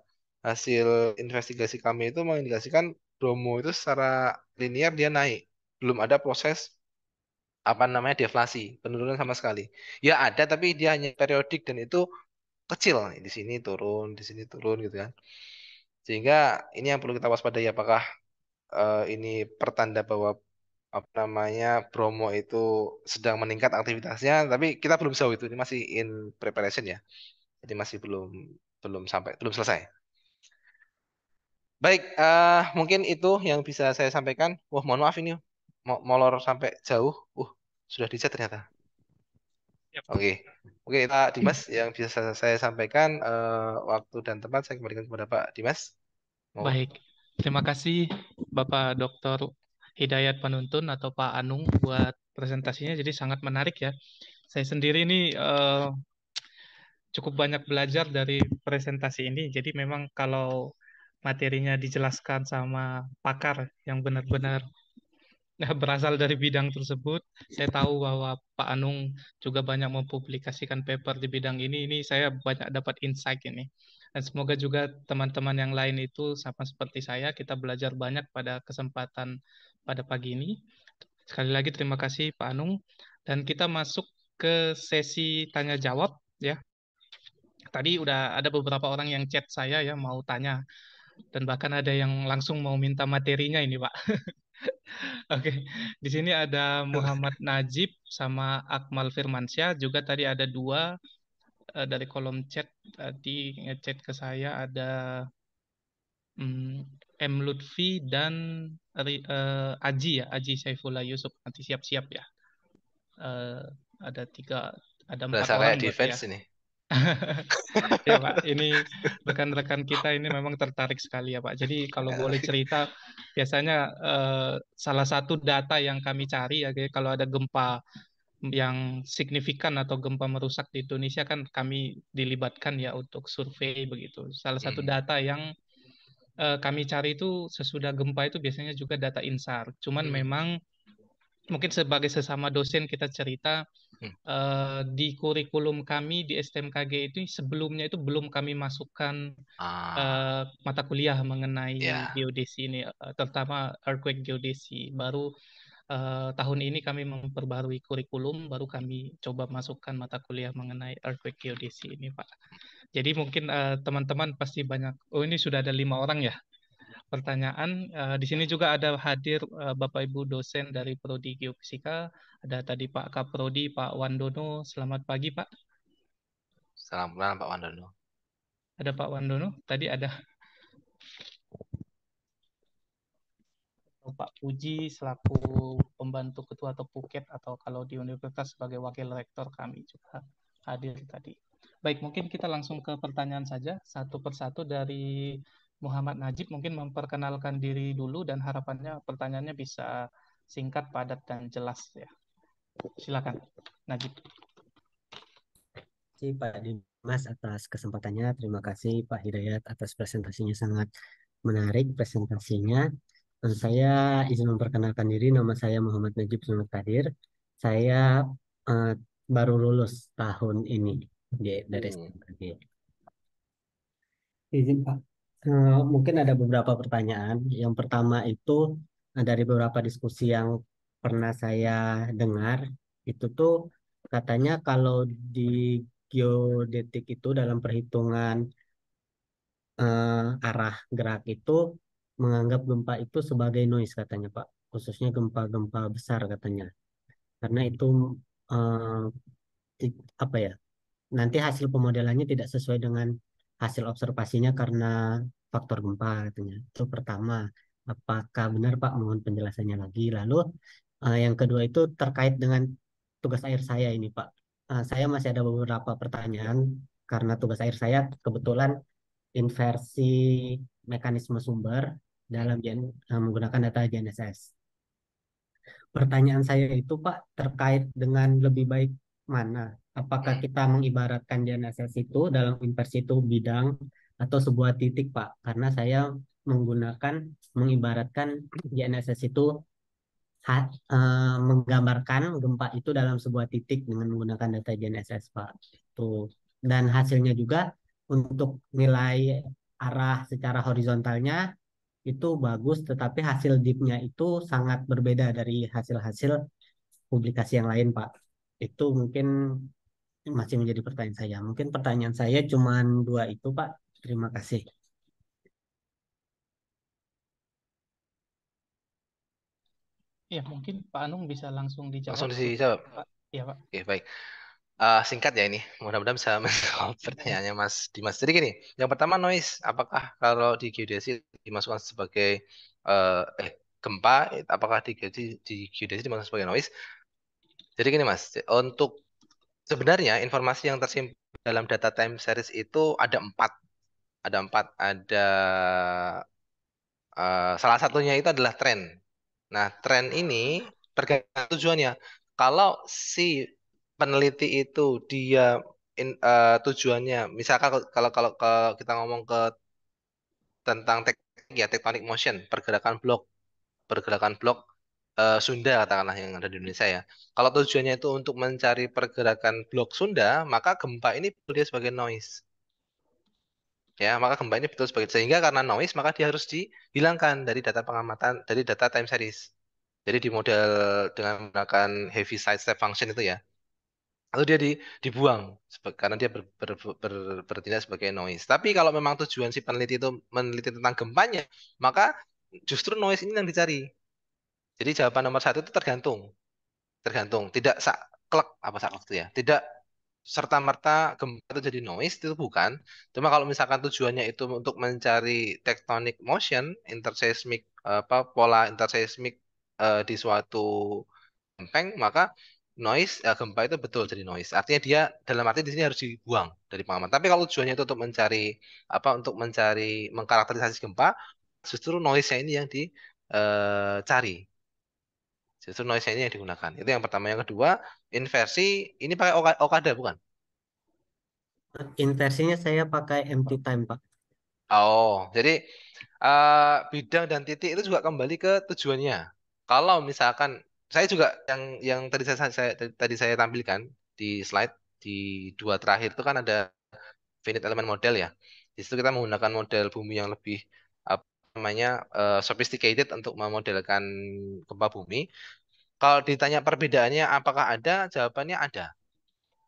hasil investigasi kami itu mengindikasikan Bromo itu secara linear dia naik. Belum ada proses apa namanya deflasi, penurunan sama sekali. Ya ada, tapi dia hanya periodik dan itu kecil. Di sini turun gitu kan. Sehingga ini yang perlu kita waspadai apakah ini pertanda bahwa apa namanya Bromo itu sedang meningkat aktivitasnya, tapi kita belum tahu itu ini masih in preparation ya, jadi masih belum belum selesai. Baik, mungkin itu yang bisa saya sampaikan. Wah, mohon maaf ini molor sampai jauh. Sudah di chat ternyata. Yap. Oke, oke, Pak Dimas yang bisa saya sampaikan waktu dan tempat saya kembalikan kepada Pak Dimas. Mohon. Baik, terima kasih Bapak Dr. Hidayat Panuntun atau Pak Anung buat presentasinya. Jadi sangat menarik ya. Saya sendiri ini cukup banyak belajar dari presentasi ini. Jadi memang kalau materinya dijelaskan sama pakar yang benar-benar berasal dari bidang tersebut, saya tahu bahwa Pak Anung juga banyak mempublikasikan paper di bidang ini. Ini saya banyak dapat insight ini. Dan semoga juga teman-teman yang lain itu sama seperti saya, kita belajar banyak pada kesempatan pada pagi ini. Sekali lagi terima kasih Pak Anung. Dan kita masuk ke sesi tanya jawab ya. Tadi udah ada beberapa orang yang chat saya ya mau tanya dan bahkan ada yang langsung mau minta materinya ini Pak. Oke, di sini ada Muhammad Najib sama Akmal Firmansyah. Juga tadi ada dua dari kolom chat tadi ngechat ke saya ada M Lutfi dan Aji ya, Aji Saifullah Yusuf. Nanti siap-siap ya. Eh, ada tiga, ada empat Berasa orang kayak berarti defense ya. ini. Ya Pak, ini rekan-rekan kita ini memang tertarik sekali ya Pak. Jadi kalau boleh cerita, biasanya salah satu data yang kami cari ya, kayak kalau ada gempa yang signifikan atau gempa merusak di Indonesia kan kami dilibatkan ya untuk survei begitu. Salah satu Hmm. data yang kami cari itu sesudah gempa itu biasanya juga data INSAR. Cuman Hmm. memang mungkin sebagai sesama dosen kita cerita Hmm. Di kurikulum kami di STMKG itu sebelumnya itu belum kami masukkan Ah, mata kuliah mengenai ya. geodesi ini, terutama earthquake geodesi. Baru tahun ini kami memperbarui kurikulum, baru kami coba masukkan mata kuliah mengenai earthquake geodesi ini, Pak. Jadi mungkin teman-teman pasti banyak. Oh, ini sudah ada 5 orang ya pertanyaan. Di sini juga ada hadir Bapak Ibu dosen dari Prodi Geofisika. Ada tadi Pak Kaprodi, Pak Wandono. Selamat pagi, Pak. Salam kenal Pak Wandono. Ada Pak Wandono. Tadi ada Pak Puji selaku pembantu ketua atau Puket, atau kalau di universitas sebagai wakil rektor kami juga hadir tadi. Baik, mungkin kita langsung ke pertanyaan saja satu persatu. Dari Muhammad Najib mungkin memperkenalkan diri dulu dan harapannya pertanyaannya bisa singkat, padat, dan jelas ya. Silakan, Najib. Terima kasih Pak Dimas atas kesempatannya. Terima kasih Pak Hidayat atas presentasinya, sangat menarik presentasinya. Saya izin memperkenalkan diri, nama saya Muhammad Najib Sunan Kadir. Saya eh, baru lulus tahun ini dari Hmm. STMKG. Izin Pak, mungkin ada beberapa pertanyaan. Yang pertama itu dari beberapa diskusi yang pernah saya dengar, itu tuh katanya kalau di geodetik itu dalam perhitungan arah gerak itu menganggap gempa itu sebagai noise katanya Pak, khususnya gempa-gempa besar katanya. Karena itu eh, apa ya? Nanti hasil pemodelannya tidak sesuai dengan hasil observasinya karena faktor gempa katanya. Itu pertama. Apakah benar Pak? Mohon penjelasannya lagi. Lalu yang kedua itu terkait dengan tugas air saya ini Pak. Saya masih ada beberapa pertanyaan karena tugas air saya kebetulan inversi mekanisme sumber dalam menggunakan data GNSS. Pertanyaan saya itu Pak terkait dengan lebih baik mana? Apakah Hmm. kita mengibaratkan GNSS itu dalam inversi itu bidang atau sebuah titik Pak? Karena saya menggunakan mengibaratkan GNSS itu menggambarkan gempa itu dalam sebuah titik dengan menggunakan data GNSS Pak. Itu. Dan hasilnya juga untuk nilai arah secara horizontalnya itu bagus, tetapi hasil deepnya itu sangat berbeda dari hasil-hasil publikasi yang lain, Pak. Itu mungkin masih menjadi pertanyaan saya. Mungkin pertanyaan saya cuma dua itu, Pak. Terima kasih. Ya, mungkin Pak Anung bisa langsung dijawab Langsung seperti dijawab. itu, Pak. Ya, Pak. Oke, baik. Singkat ya ini. Mudah-mudahan bisa menjawab pertanyaannya Mas Dimas. Jadi gini, yang pertama noise. Apakah kalau di geodesi dimasukkan sebagai gempa, apakah di geodesi dimasukkan sebagai noise? Jadi gini Mas, untuk sebenarnya informasi yang tersimpan dalam data time series itu ada empat. Ada empat. Ada salah satunya itu adalah tren. Nah, tren ini tergantung tujuannya. Kalau si peneliti itu dia tujuannya, misalkan kalau kalau kalau kita ngomong tentang teknik ya tectonic motion, pergerakan blok Sunda katakanlah yang ada di Indonesia ya. Kalau tujuannya itu untuk mencari pergerakan blok Sunda, maka gempa ini dia sebagai noise. Ya, maka gempa ini betul sebagai sehingga karena noise maka dia harus dihilangkan dari data pengamatan dari data time series. Jadi di model dengan menggunakan heavy side step function itu ya, atau dia dibuang karena dia bertindak sebagai noise. Tapi kalau memang tujuan si peneliti itu meneliti tentang gempanya, maka justru noise ini yang dicari. Jadi jawaban nomor satu itu tergantung, tergantung. Tidak saklek apa saklek itu ya, tidak serta merta gempa itu jadi noise itu bukan. Cuma kalau misalkan tujuannya itu untuk mencari tectonic motion, interseismic pola interseismic di suatu lempeng, maka gempa itu betul jadi noise. Artinya dia dalam arti di sini harus dibuang dari pengaman. Tapi kalau tujuannya itu untuk mencari untuk mencari mengkarakterisasi gempa, justru noise-nya ini yang dicari. Justru noise-nya ini yang digunakan. Itu yang pertama. Yang kedua, inversi ini pakai Okada bukan? Inversinya saya pakai empty time, Pak. Oh, jadi bidang dan titik itu juga kembali ke tujuannya. Kalau misalkan saya juga yang tadi saya tampilkan di slide di dua terakhir itu kan ada finite element model ya. Di situ kita menggunakan model bumi yang lebih apa namanya sophisticated untuk memodelkan gempa bumi. Kalau ditanya perbedaannya apakah ada? Jawabannya ada.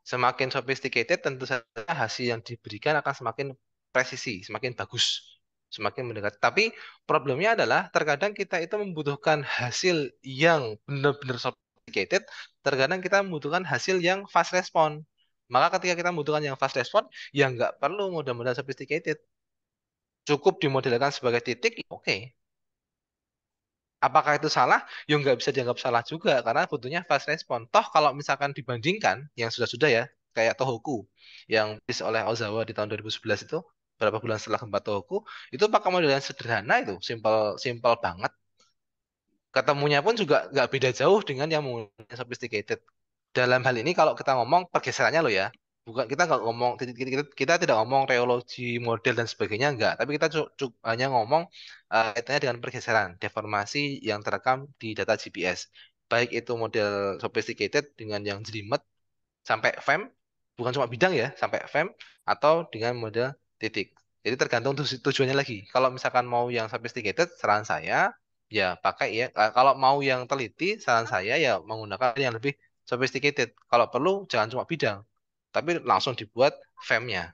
Semakin sophisticated tentu saja hasil yang diberikan akan semakin presisi, semakin bagus, semakin mendekat. Tapi problemnya adalah terkadang kita itu membutuhkan hasil yang benar-benar sophisticated, terkadang kita membutuhkan hasil yang fast response. Maka ketika kita membutuhkan yang fast response, ya nggak perlu model-model sophisticated. Cukup dimodelkan sebagai titik, oke. Apakah itu salah? Ya nggak bisa dianggap salah juga karena butuhnya fast response. Toh kalau misalkan dibandingkan yang sudah-sudah ya, kayak Tohoku yang dirilis oleh Ozawa di tahun 2011 itu, berapa bulan setelah gempa Tohoku, itu pakai model yang sederhana itu, simple simple banget. Ketemunya pun juga nggak beda jauh dengan yang menggunakan sophisticated. Dalam hal ini kalau kita ngomong pergeserannya loh ya, bukan kita nggak ngomong kita tidak ngomong reologi model dan sebagainya enggak, tapi kita hanya ngomong kaitannya dengan pergeseran, deformasi yang terekam di data GPS. Baik itu model sophisticated dengan yang jelimet sampai FEM, bukan cuma bidang ya, sampai FEM atau dengan model titik. Jadi tergantung tujuannya lagi. Kalau misalkan mau yang sophisticated, saran saya ya pakai ya. Kalau mau yang teliti, saran saya ya menggunakan yang lebih sophisticated. Kalau perlu jangan cuma bidang, tapi langsung dibuat FEM-nya.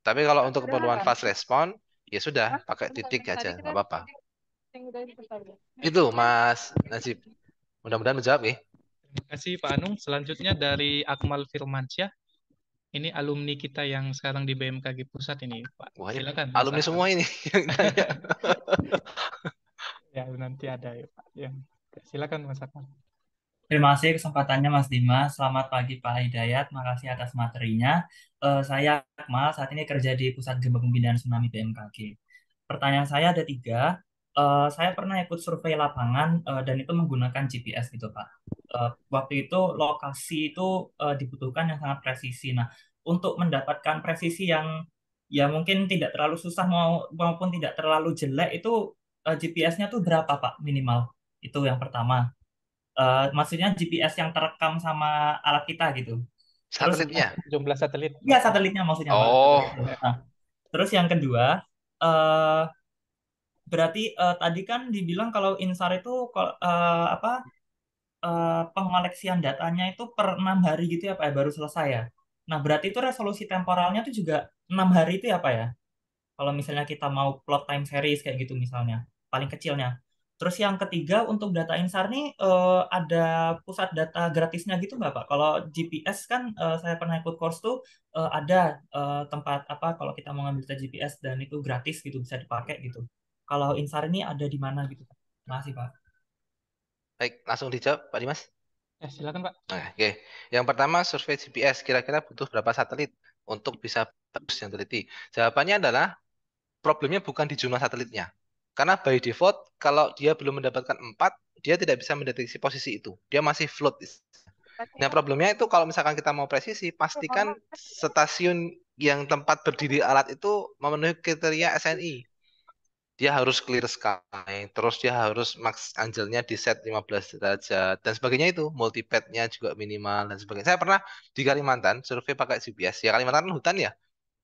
Tapi kalau untuk keperluan fast response, ya sudah pakai titik aja, nggak apa-apa. Itu Mas Najib. Mudah-mudahan menjawab ya. Terima kasih Pak Anung. Selanjutnya dari Akmal Firmansyah. Ini alumni kita yang sekarang di BMKG Pusat ini, Pak. Wah, ini Silakan Mas alumni Akmal. semua ini yang tanya. Ya, nanti ada ya, Pak. Ya. Silakan Mas Akmal. Terima kasih kesempatannya Mas Dimas. Selamat pagi Pak Hidayat. Makasih atas materinya. Saya Akmal, saat ini kerja di Pusat Gempa Bumi dan Tsunami BMKG. Pertanyaan saya ada tiga. Saya pernah ikut survei lapangan dan itu menggunakan GPS gitu Pak. Waktu itu lokasi itu dibutuhkan yang sangat presisi. Nah, untuk mendapatkan presisi yang ya mungkin tidak terlalu susah maupun tidak terlalu jelek itu GPS-nya tuh berapa Pak minimal? Itu yang pertama. Maksudnya GPS yang terekam sama alat kita gitu. Terus Satelitnya. Jumlah satelit. ya satelitnya maksudnya Pak. Oh, Nah, terus yang kedua, eh, berarti tadi kan dibilang kalau INSAR itu apa pengoleksian datanya itu per 6 hari gitu ya Pak ya, baru selesai ya. Nah berarti itu resolusi temporalnya itu juga 6 hari itu ya Pak ya. Kalau misalnya kita mau plot time series kayak gitu misalnya, paling kecilnya. Terus yang ketiga untuk data insar nih ada pusat data gratisnya gitu nggak Pak? Kalau GPS kan saya pernah ikut course tuh ada tempat apa kalau kita mau ngambil data GPS dan itu gratis gitu bisa dipakai gitu. Kalau insar ini ada di mana gitu Pak? Makasih Pak. baik, langsung dijawab Pak Dimas. Ya, silakan Pak. Nah, oke. Yang pertama, survei GPS. Kira-kira butuh berapa satelit untuk bisa bagus yang teliti? Jawabannya adalah problemnya bukan di jumlah satelitnya. Karena by default, kalau dia belum mendapatkan 4, dia tidak bisa mendeteksi posisi itu. Dia masih float. Nah, problemnya itu kalau misalkan kita mau presisi, pastikan stasiun yang tempat berdiri alat itu memenuhi kriteria SNI. Dia harus clear sky, terus dia harus max angle-nya di set 15 derajat dan sebagainya itu, multipad-nya juga minimal dan sebagainya. Saya pernah di Kalimantan survei pakai GPS. Ya Kalimantan kan hutan ya.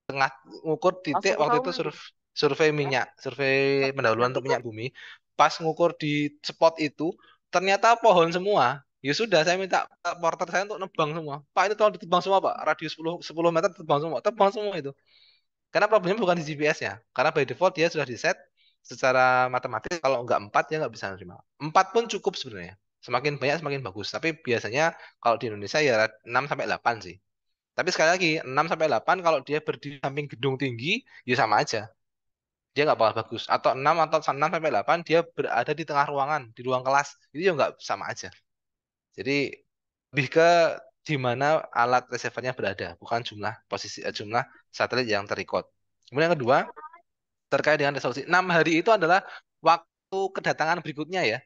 Tengah ngukur titik waktu itu survei minyak, survei pendahuluan untuk minyak bumi. Pas ngukur di spot itu, ternyata pohon semua. Ya sudah, saya minta porter saya untuk nebang semua. Pak, itu tolong ditebang semua, Pak. Radius 10 meter tebang semua. Tebang semua itu. Karena problemnya bukan di GPS-nya. Karena by default dia sudah di set secara matematis kalau nggak 4 dia nggak bisa nerima. 4 pun cukup sebenarnya. Semakin banyak semakin bagus. Tapi biasanya kalau di Indonesia ya 6 sampai 8 sih. Tapi sekali lagi 6 sampai 8 kalau dia berdiri samping gedung tinggi ya sama aja. Dia nggak bakal bagus. Atau 6 sampai 8 dia berada di tengah ruangan, di ruang kelas. Itu juga nggak sama aja. Jadi lebih ke di mana alat receivernya berada, bukan jumlah satelit yang terrecord. Kemudian yang kedua, terkait dengan resolusi 6 hari itu adalah waktu kedatangan berikutnya ya.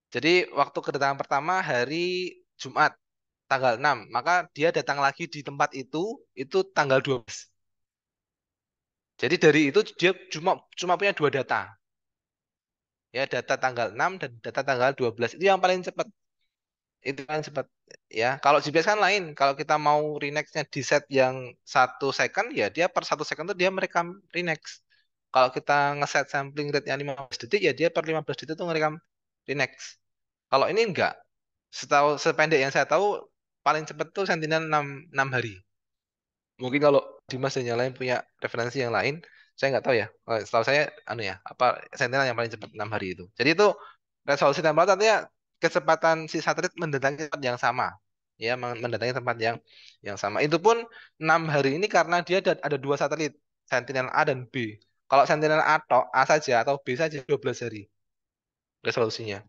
Jadi waktu kedatangan pertama hari Jumat tanggal 6, maka dia datang lagi di tempat itu tanggal 12. Jadi dari itu dia cuma punya dua data. Ya, data tanggal 6 dan data tanggal 12 itu yang paling cepat. Itu kan cepat ya. Kalau GPS kan lain. Kalau kita mau renexnya di set yang 1 second, ya dia per 1 second tuh dia merekam renex. Kalau kita ngeset sampling rate-nya 15 detik, ya dia per 15 detik tuh ngerekam renex. Kalau ini enggak. Setahu sependek yang saya tahu paling cepat tuh Sentinel 6 hari. Mungkin kalau Dimas dan yang lain punya referensi yang lain, saya nggak tahu ya. Setahu saya, anu ya, apa Sentinel yang paling cepat 6 hari itu. Jadi itu resolusi temporal artinya kecepatan si satelit mendatangi tempat yang sama, ya, mendatangi tempat yang sama. Itu pun 6 hari ini karena dia ada 2 satelit, Sentinel A dan B. Kalau Sentinel A A saja atau B saja 12 hari resolusinya.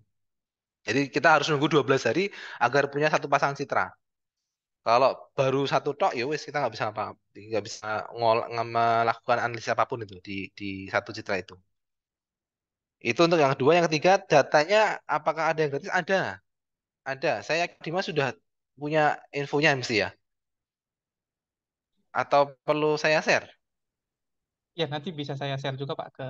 Jadi kita harus nunggu 12 hari agar punya satu pasang citra. Kalau baru satu tok ya wis kita nggak bisa apa, nggak bisa melakukan analisis apapun itu di satu citra itu. Itu untuk yang kedua, yang ketiga datanya apakah ada yang gratis? Ada. Saya Dimas sudah punya infonya mesti ya. Atau perlu saya share? Ya, nanti bisa saya share juga Pak ke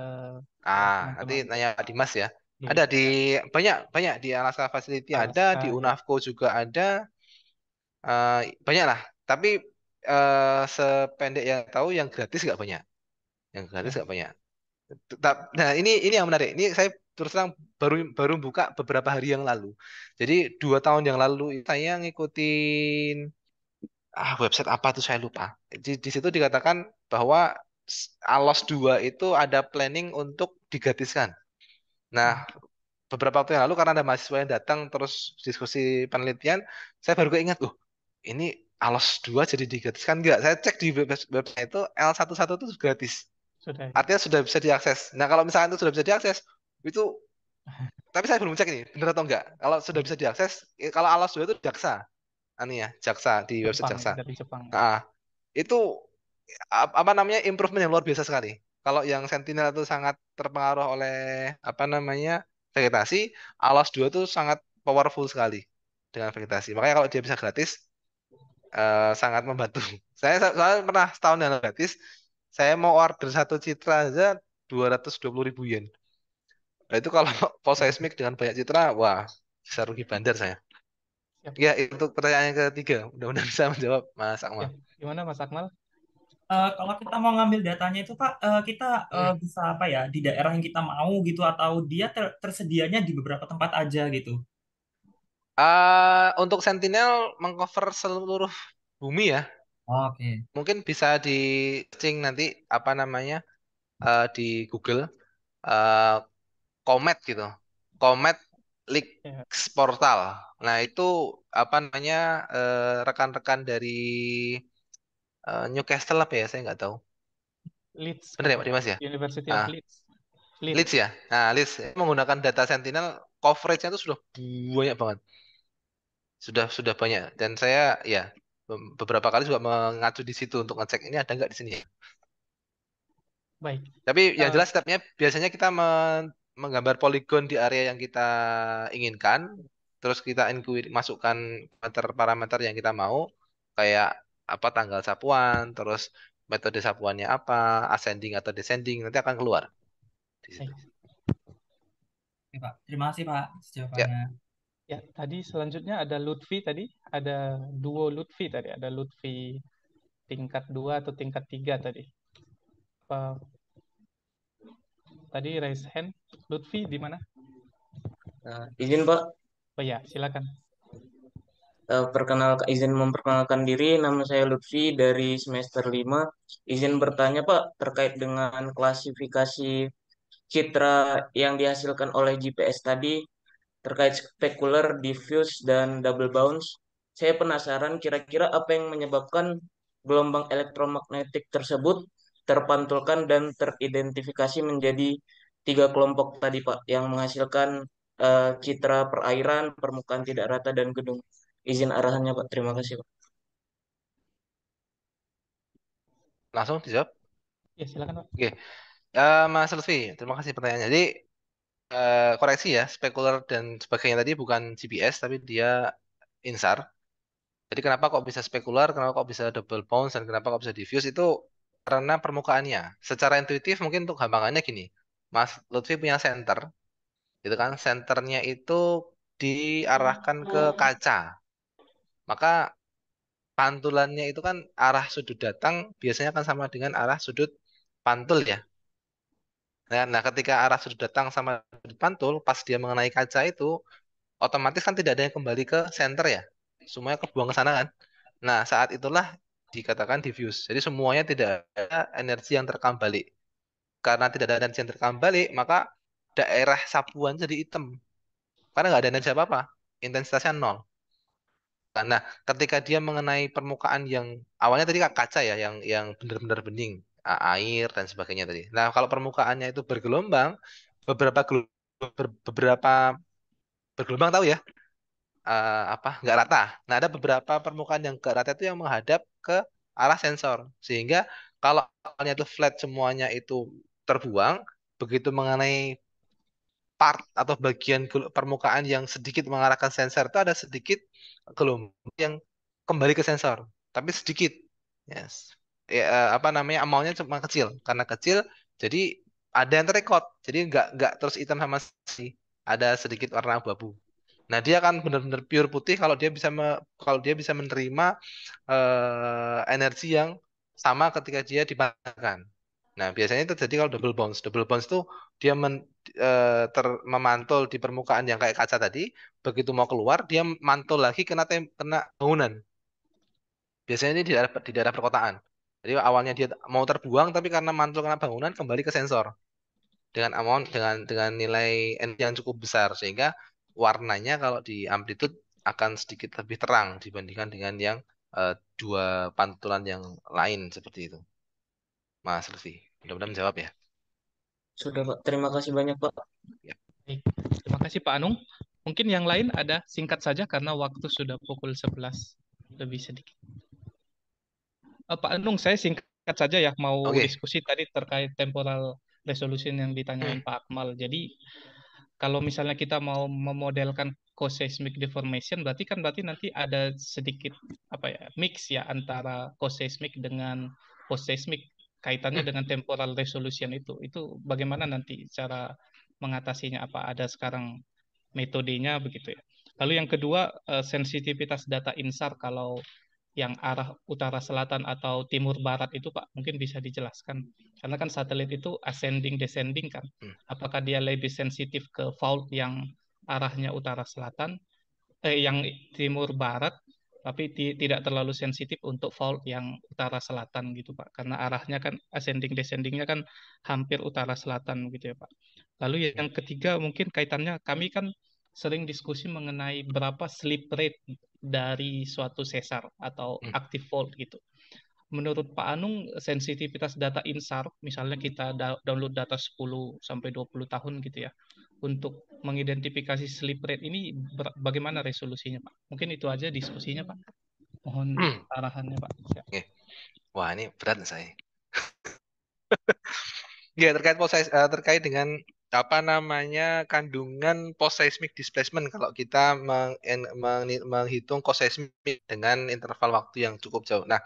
Nanti teman-teman. nanya Pak Dimas ya. Iya, Ada di banyak banyak di Alaska Facility ada, di Alaska, ya. UNAVCO juga ada, banyak lah. Tapi sependek yang tahu yang gratis nggak banyak. Yang gratis Ya. nggak banyak. Nah, ini yang menarik. Ini saya terus terang baru baru buka beberapa hari yang lalu. Jadi 2 tahun yang lalu saya ngikutin website apa tuh saya lupa. Di situ dikatakan bahwa ALOS 2 itu ada planning untuk digratiskan. Nah, Hmm. beberapa waktu yang lalu karena ada mahasiswa yang datang terus diskusi penelitian, saya baru keingat, ini ALOS 2 jadi digratiskan nggak? Saya cek di website itu L11 itu gratis. Sudah ya. Artinya sudah bisa diakses. Nah, kalau misalkan itu sudah bisa diakses, itu tapi saya belum cek ini, benar atau enggak. Kalau sudah bisa diakses, kalau Alas 2 itu Jaksa, ya, Jaksa di website Jepang, Jaksa. dari Jepang. Nah, itu apa namanya improvement yang luar biasa sekali. Kalau yang Sentinel itu sangat terpengaruh oleh apa namanya vegetasi, Alas 2 itu sangat powerful sekali dengan vegetasi. Makanya kalau dia bisa gratis, sangat membantu. Saya pernah setahun yang gratis, saya mau order satu citra aja 220.000 yen. Nah, itu kalau pol seismik dengan banyak citra, wah, bisa rugi bandar saya. Siap. Ya, untuk pertanyaan yang ketiga, mudah-mudahan bisa menjawab, Mas Akmal. Ya, gimana Mas Akmal? Kalau kita mau ngambil datanya itu Pak, kita Hmm. bisa apa ya di daerah yang kita mau gitu atau dia tersedianya di beberapa tempat aja gitu. Untuk Sentinel mengcover seluruh bumi ya. Oke. Mungkin bisa di searching nanti apa namanya di Google, eh, Comet gitu. Comet Ya, Leaks Portal. Nah, itu apa namanya rekan-rekan dari Newcastle apa ya, saya nggak tahu. Leeds Bener ya Pak katanya. Dimas ya? University of Ah, Leeds. Leeds. Leeds ya. Nah, Leeds menggunakan data Sentinel, coverage-nya itu sudah banyak banget. Sudah banyak. Dan saya ya beberapa kali juga mengacu di situ untuk ngecek ini ada nggak di sini. Baik. Tapi yang Eh, jelas stepnya biasanya kita menggambar poligon di area yang kita inginkan, terus kita inquiry, masukkan parameter yang kita mau, kayak apa tanggal sapuan, terus metode sapuannya apa, ascending atau descending, nanti akan keluar di situ. baik. Oke, Pak. Terima kasih Pak Ya. jawabannya. Ya, tadi selanjutnya ada Lutfi tadi. Ada duo Lutfi tadi. Ada Lutfi tingkat 2 atau tingkat 3 tadi. Apa, tadi raise hand. Lutfi di mana? Nah, izin Pak, Oh ya, silakan. izin memperkenalkan diri, nama saya Lutfi dari semester 5. Izin bertanya Pak, terkait dengan klasifikasi citra yang dihasilkan oleh GPS tadi, terkait spekular, diffuse, dan double bounce. Saya penasaran kira-kira apa yang menyebabkan gelombang elektromagnetik tersebut terpantulkan dan teridentifikasi menjadi 3 kelompok tadi Pak, yang menghasilkan citra perairan, permukaan tidak rata, dan gedung. Izin arahannya Pak, terima kasih Pak. Langsung dijawab. Ya, silakan Pak. Oke. Mas Lutfi, terima kasih pertanyaannya. Jadi koreksi ya, spekuler dan sebagainya tadi bukan GPS tapi dia INSAR. Jadi kenapa kok bisa spekular, kenapa kok bisa double bounce, dan kenapa kok bisa diffuse itu karena permukaannya. Secara intuitif mungkin untuk gampangannya gini, Mas Lutfi punya center, Itu kan senternya itu diarahkan ke kaca. Maka pantulannya itu kan arah sudut datang biasanya akan sama dengan arah sudut pantul ya. Nah, ketika arah sudut datang sama sudut pantul, pas dia mengenai kaca itu, otomatis kan tidak ada yang kembali ke center ya. Semuanya kebuang ke sana kan. Nah, saat itulah dikatakan diffuse. Jadi semuanya tidak ada energi yang terekam balik. Karena tidak ada energi yang terekam balik, maka daerah sapuan jadi hitam. Karena nggak ada energi apa-apa. Intensitasnya nol. Nah, ketika dia mengenai permukaan yang awalnya tadi kan kaca ya, yang benar-benar bening, air dan sebagainya tadi. Nah, kalau permukaannya itu bergelombang, beberapa beberapa bergelombang tahu ya, apa nggak rata. Nah, ada beberapa permukaan yang nggak rata itu yang menghadap ke arah sensor, sehingga kalau awalnya itu flat semuanya itu terbuang, begitu mengenai part atau bagian permukaan yang sedikit mengarahkan sensor itu ada sedikit gelombang yang kembali ke sensor, tapi sedikit. Yes. Ya, apa namanya amountnya cuma kecil. Karena kecil, jadi ada yang terrekod. Jadi nggak terus hitam sama sekali. Ada sedikit warna abu-abu. Nah, dia akan benar-benar pure putih kalau dia bisa kalau dia bisa menerima energi yang sama ketika dia dipantulkan. Nah, biasanya itu jadi kalau double bounce. Double bounce itu dia memantul di permukaan yang kayak kaca tadi. Begitu mau keluar, dia mantul lagi kena bangunan. Biasanya ini di daerah perkotaan. Jadi awalnya dia mau terbuang, tapi karena mantul kena bangunan kembali ke sensor dengan amount dengan nilai energi yang cukup besar sehingga warnanya kalau di amplitude akan sedikit lebih terang dibandingkan dengan yang dua pantulan yang lain seperti itu. Mas Lutfi, mudah-mudahan menjawab ya. Sudah, Pak. Terima kasih banyak, Pak. Ya. Baik. Terima kasih Pak Anung. Mungkin yang lain ada singkat saja karena waktu sudah pukul 11 lebih sedikit. Pak Anung, saya singkat saja ya mau Oke. diskusi tadi terkait temporal resolution yang ditanyain Pak Akmal. Jadi kalau misalnya kita mau memodelkan co-seismic deformation, berarti nanti ada sedikit apa ya mix ya antara co-seismic dengan post-seismic kaitannya dengan temporal resolution itu. Itu bagaimana nanti cara mengatasinya? Apa ada sekarang metodenya begitu ya? Lalu yang kedua, sensitivitas data INSAR kalau yang arah utara selatan atau timur barat itu Pak mungkin bisa dijelaskan karena kan satelit itu ascending descending kan apakah dia lebih sensitif ke fault yang arahnya utara selatan yang timur barat tapi tidak terlalu sensitif untuk fault yang utara selatan gitu Pak karena arahnya kan ascending descendingnya kan hampir utara selatan gitu ya Pak. Lalu yang ketiga mungkin kaitannya kami kan sering diskusi mengenai berapa slip rate dari suatu sesar atau active fault gitu. Menurut Pak Anung, sensitivitas data INSAR, misalnya kita download data 10 sampai 20 tahun gitu ya, untuk mengidentifikasi slip rate ini bagaimana resolusinya Pak? Mungkin itu aja diskusinya Pak. Mohon arahannya Pak. Ya. Oke. Wah, ini berat saya. Ya, terkait dengan apa namanya kandungan post seismic displacement kalau kita menghitung co-seismic dengan interval waktu yang cukup jauh. Nah,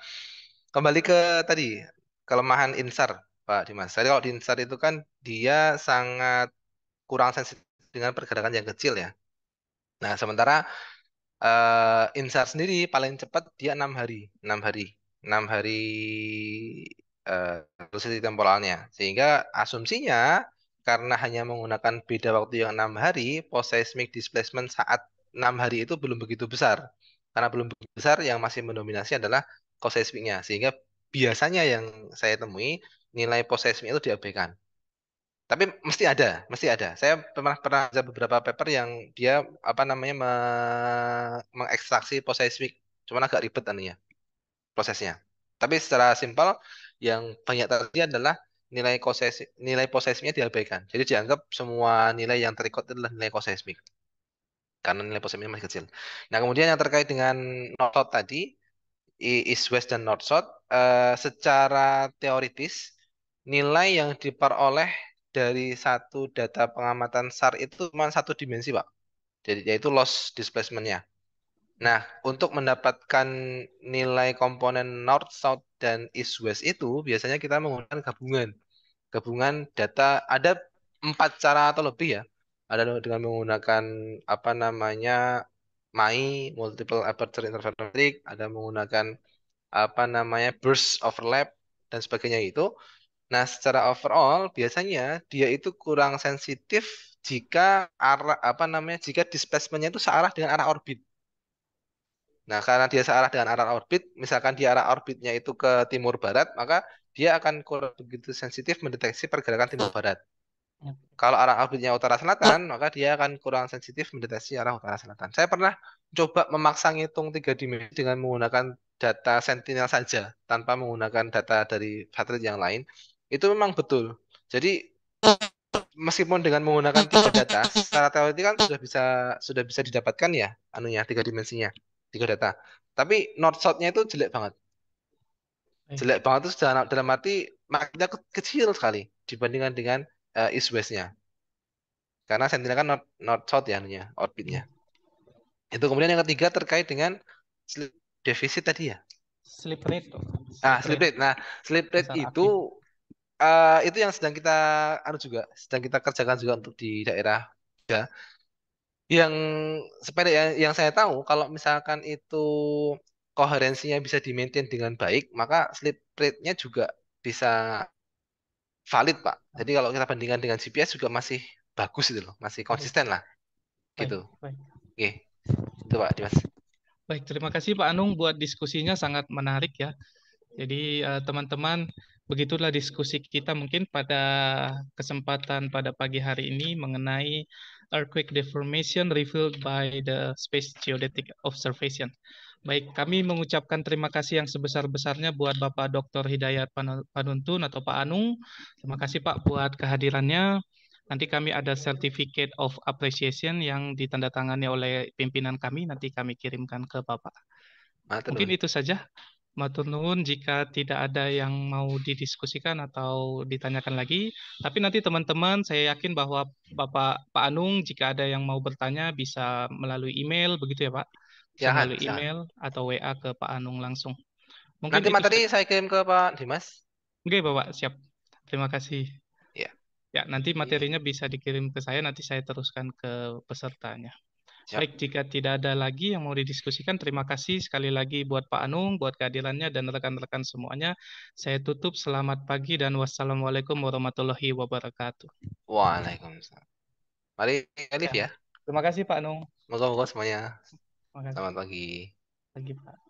kembali ke tadi kelemahan INSAR, Pak Dimas. Jadi kalau di INSAR itu kan dia sangat kurang sensitif dengan pergerakan yang kecil ya. Nah, sementara INSAR sendiri paling cepat dia 6 hari, 6 hari velocity temporalnya. Sehingga asumsinya karena hanya menggunakan beda waktu yang 6 hari, post seismic displacement saat 6 hari itu belum begitu besar. Karena belum begitu besar, yang masih mendominasi adalah post seismicnya. Sehingga biasanya yang saya temui nilai post seismic itu diabaikan. Tapi mesti ada. Saya pernah baca beberapa paper yang dia apa namanya mengekstraksi post seismic. Cuman agak ribet anunya prosesnya. Tapi secara simpel yang banyak terjadi adalah nilai posesifnya diabaikan. Jadi dianggap semua nilai yang terikut adalah nilai kosesmik karena nilai posesifnya masih kecil. Nah, kemudian yang terkait dengan north south tadi, east west dan north south secara teoritis nilai yang diperoleh dari satu data pengamatan SAR itu cuma satu dimensi, Pak. Jadi yaitu loss displacement-nya. Nah, untuk mendapatkan nilai komponen North, South, dan East, West itu biasanya kita menggunakan gabungan. Gabungan data, ada 4 cara atau lebih ya. ada dengan menggunakan apa namanya multiple aperture interferometrik, ada menggunakan apa namanya burst overlap dan sebagainya itu. Nah, secara overall biasanya dia itu kurang sensitif jika arah apa namanya jika displacement-nya itu searah dengan arah orbit. Nah, karena dia searah dengan arah orbit, misalkan dia arah orbitnya itu ke timur barat, maka dia akan kurang begitu sensitif mendeteksi pergerakan timur barat. Kalau arah orbitnya utara selatan, maka dia akan kurang sensitif mendeteksi arah utara selatan. Saya pernah coba memaksa ngitung 3 dimensi dengan menggunakan data Sentinel saja, tanpa menggunakan data dari satelit yang lain. Itu memang betul. Jadi meskipun dengan menggunakan 3 data, secara teori kan sudah bisa didapatkan ya, anunya 3 dimensinya, 3 data. Tapi north south-nya itu jelek banget. Baik, Jelek banget itu dalam arti magnetnya kecil sekali dibandingkan dengan east west-nya. Karena Sentinel kan north south ya anunya, orbitnya. Itu kemudian yang ketiga terkait dengan sleep defisit tadi ya. sleep rate tuh. Sleep rate. Nah, sleep rate Dasar itu aktif. itu yang sedang kita sedang kita kerjakan juga untuk di daerah ya. Yang sepeda yang saya tahu kalau misalkan itu koherensinya bisa di-maintain dengan baik, maka sleep rate-nya juga bisa valid, Pak. Jadi kalau kita bandingkan dengan GPS juga masih bagus itu loh, masih Baik, konsisten lah baik, gitu. baik. Oke, itu Pak Dimas. Baik, terima kasih Pak Anung buat diskusinya sangat menarik ya. Jadi teman-teman, begitulah diskusi kita mungkin pada kesempatan pada pagi hari ini mengenai earthquake deformation revealed by the Space Geodetic Observation. Baik, kami mengucapkan terima kasih yang sebesar-besarnya buat Bapak Dr. Hidayat Panuntun atau Pak Anung. Terima kasih Pak buat kehadirannya. Nanti kami ada certificate of appreciation yang ditandatangani oleh pimpinan kami, nanti kami kirimkan ke Bapak. Matur Mungkin nuwun. itu saja. Matur nuwun jika tidak ada yang mau didiskusikan atau ditanyakan lagi. Tapi nanti teman-teman, saya yakin bahwa Pak Anung jika ada yang mau bertanya bisa melalui email, begitu ya Pak? Bisa Silakan, melalui silakan. email atau WA ke Pak Anung langsung. Mungkin Nanti itu materi saja. saya kirim ke Pak Dimas. Oke Bapak, siap. Terima kasih. Ya. Ya, nanti Oke, materinya bisa dikirim ke saya, nanti saya teruskan ke pesertanya. siap. Baik, jika tidak ada lagi yang mau didiskusikan, terima kasih sekali lagi buat Pak Anung, buat kehadirannya dan rekan-rekan semuanya. Saya tutup, selamat pagi dan wassalamualaikum warahmatullahi wabarakatuh. Waalaikumsalam. Mari Alif Ya, ya. terima kasih Pak Anung. Moga-moga semuanya Terima kasih selamat pagi. pagi Pak.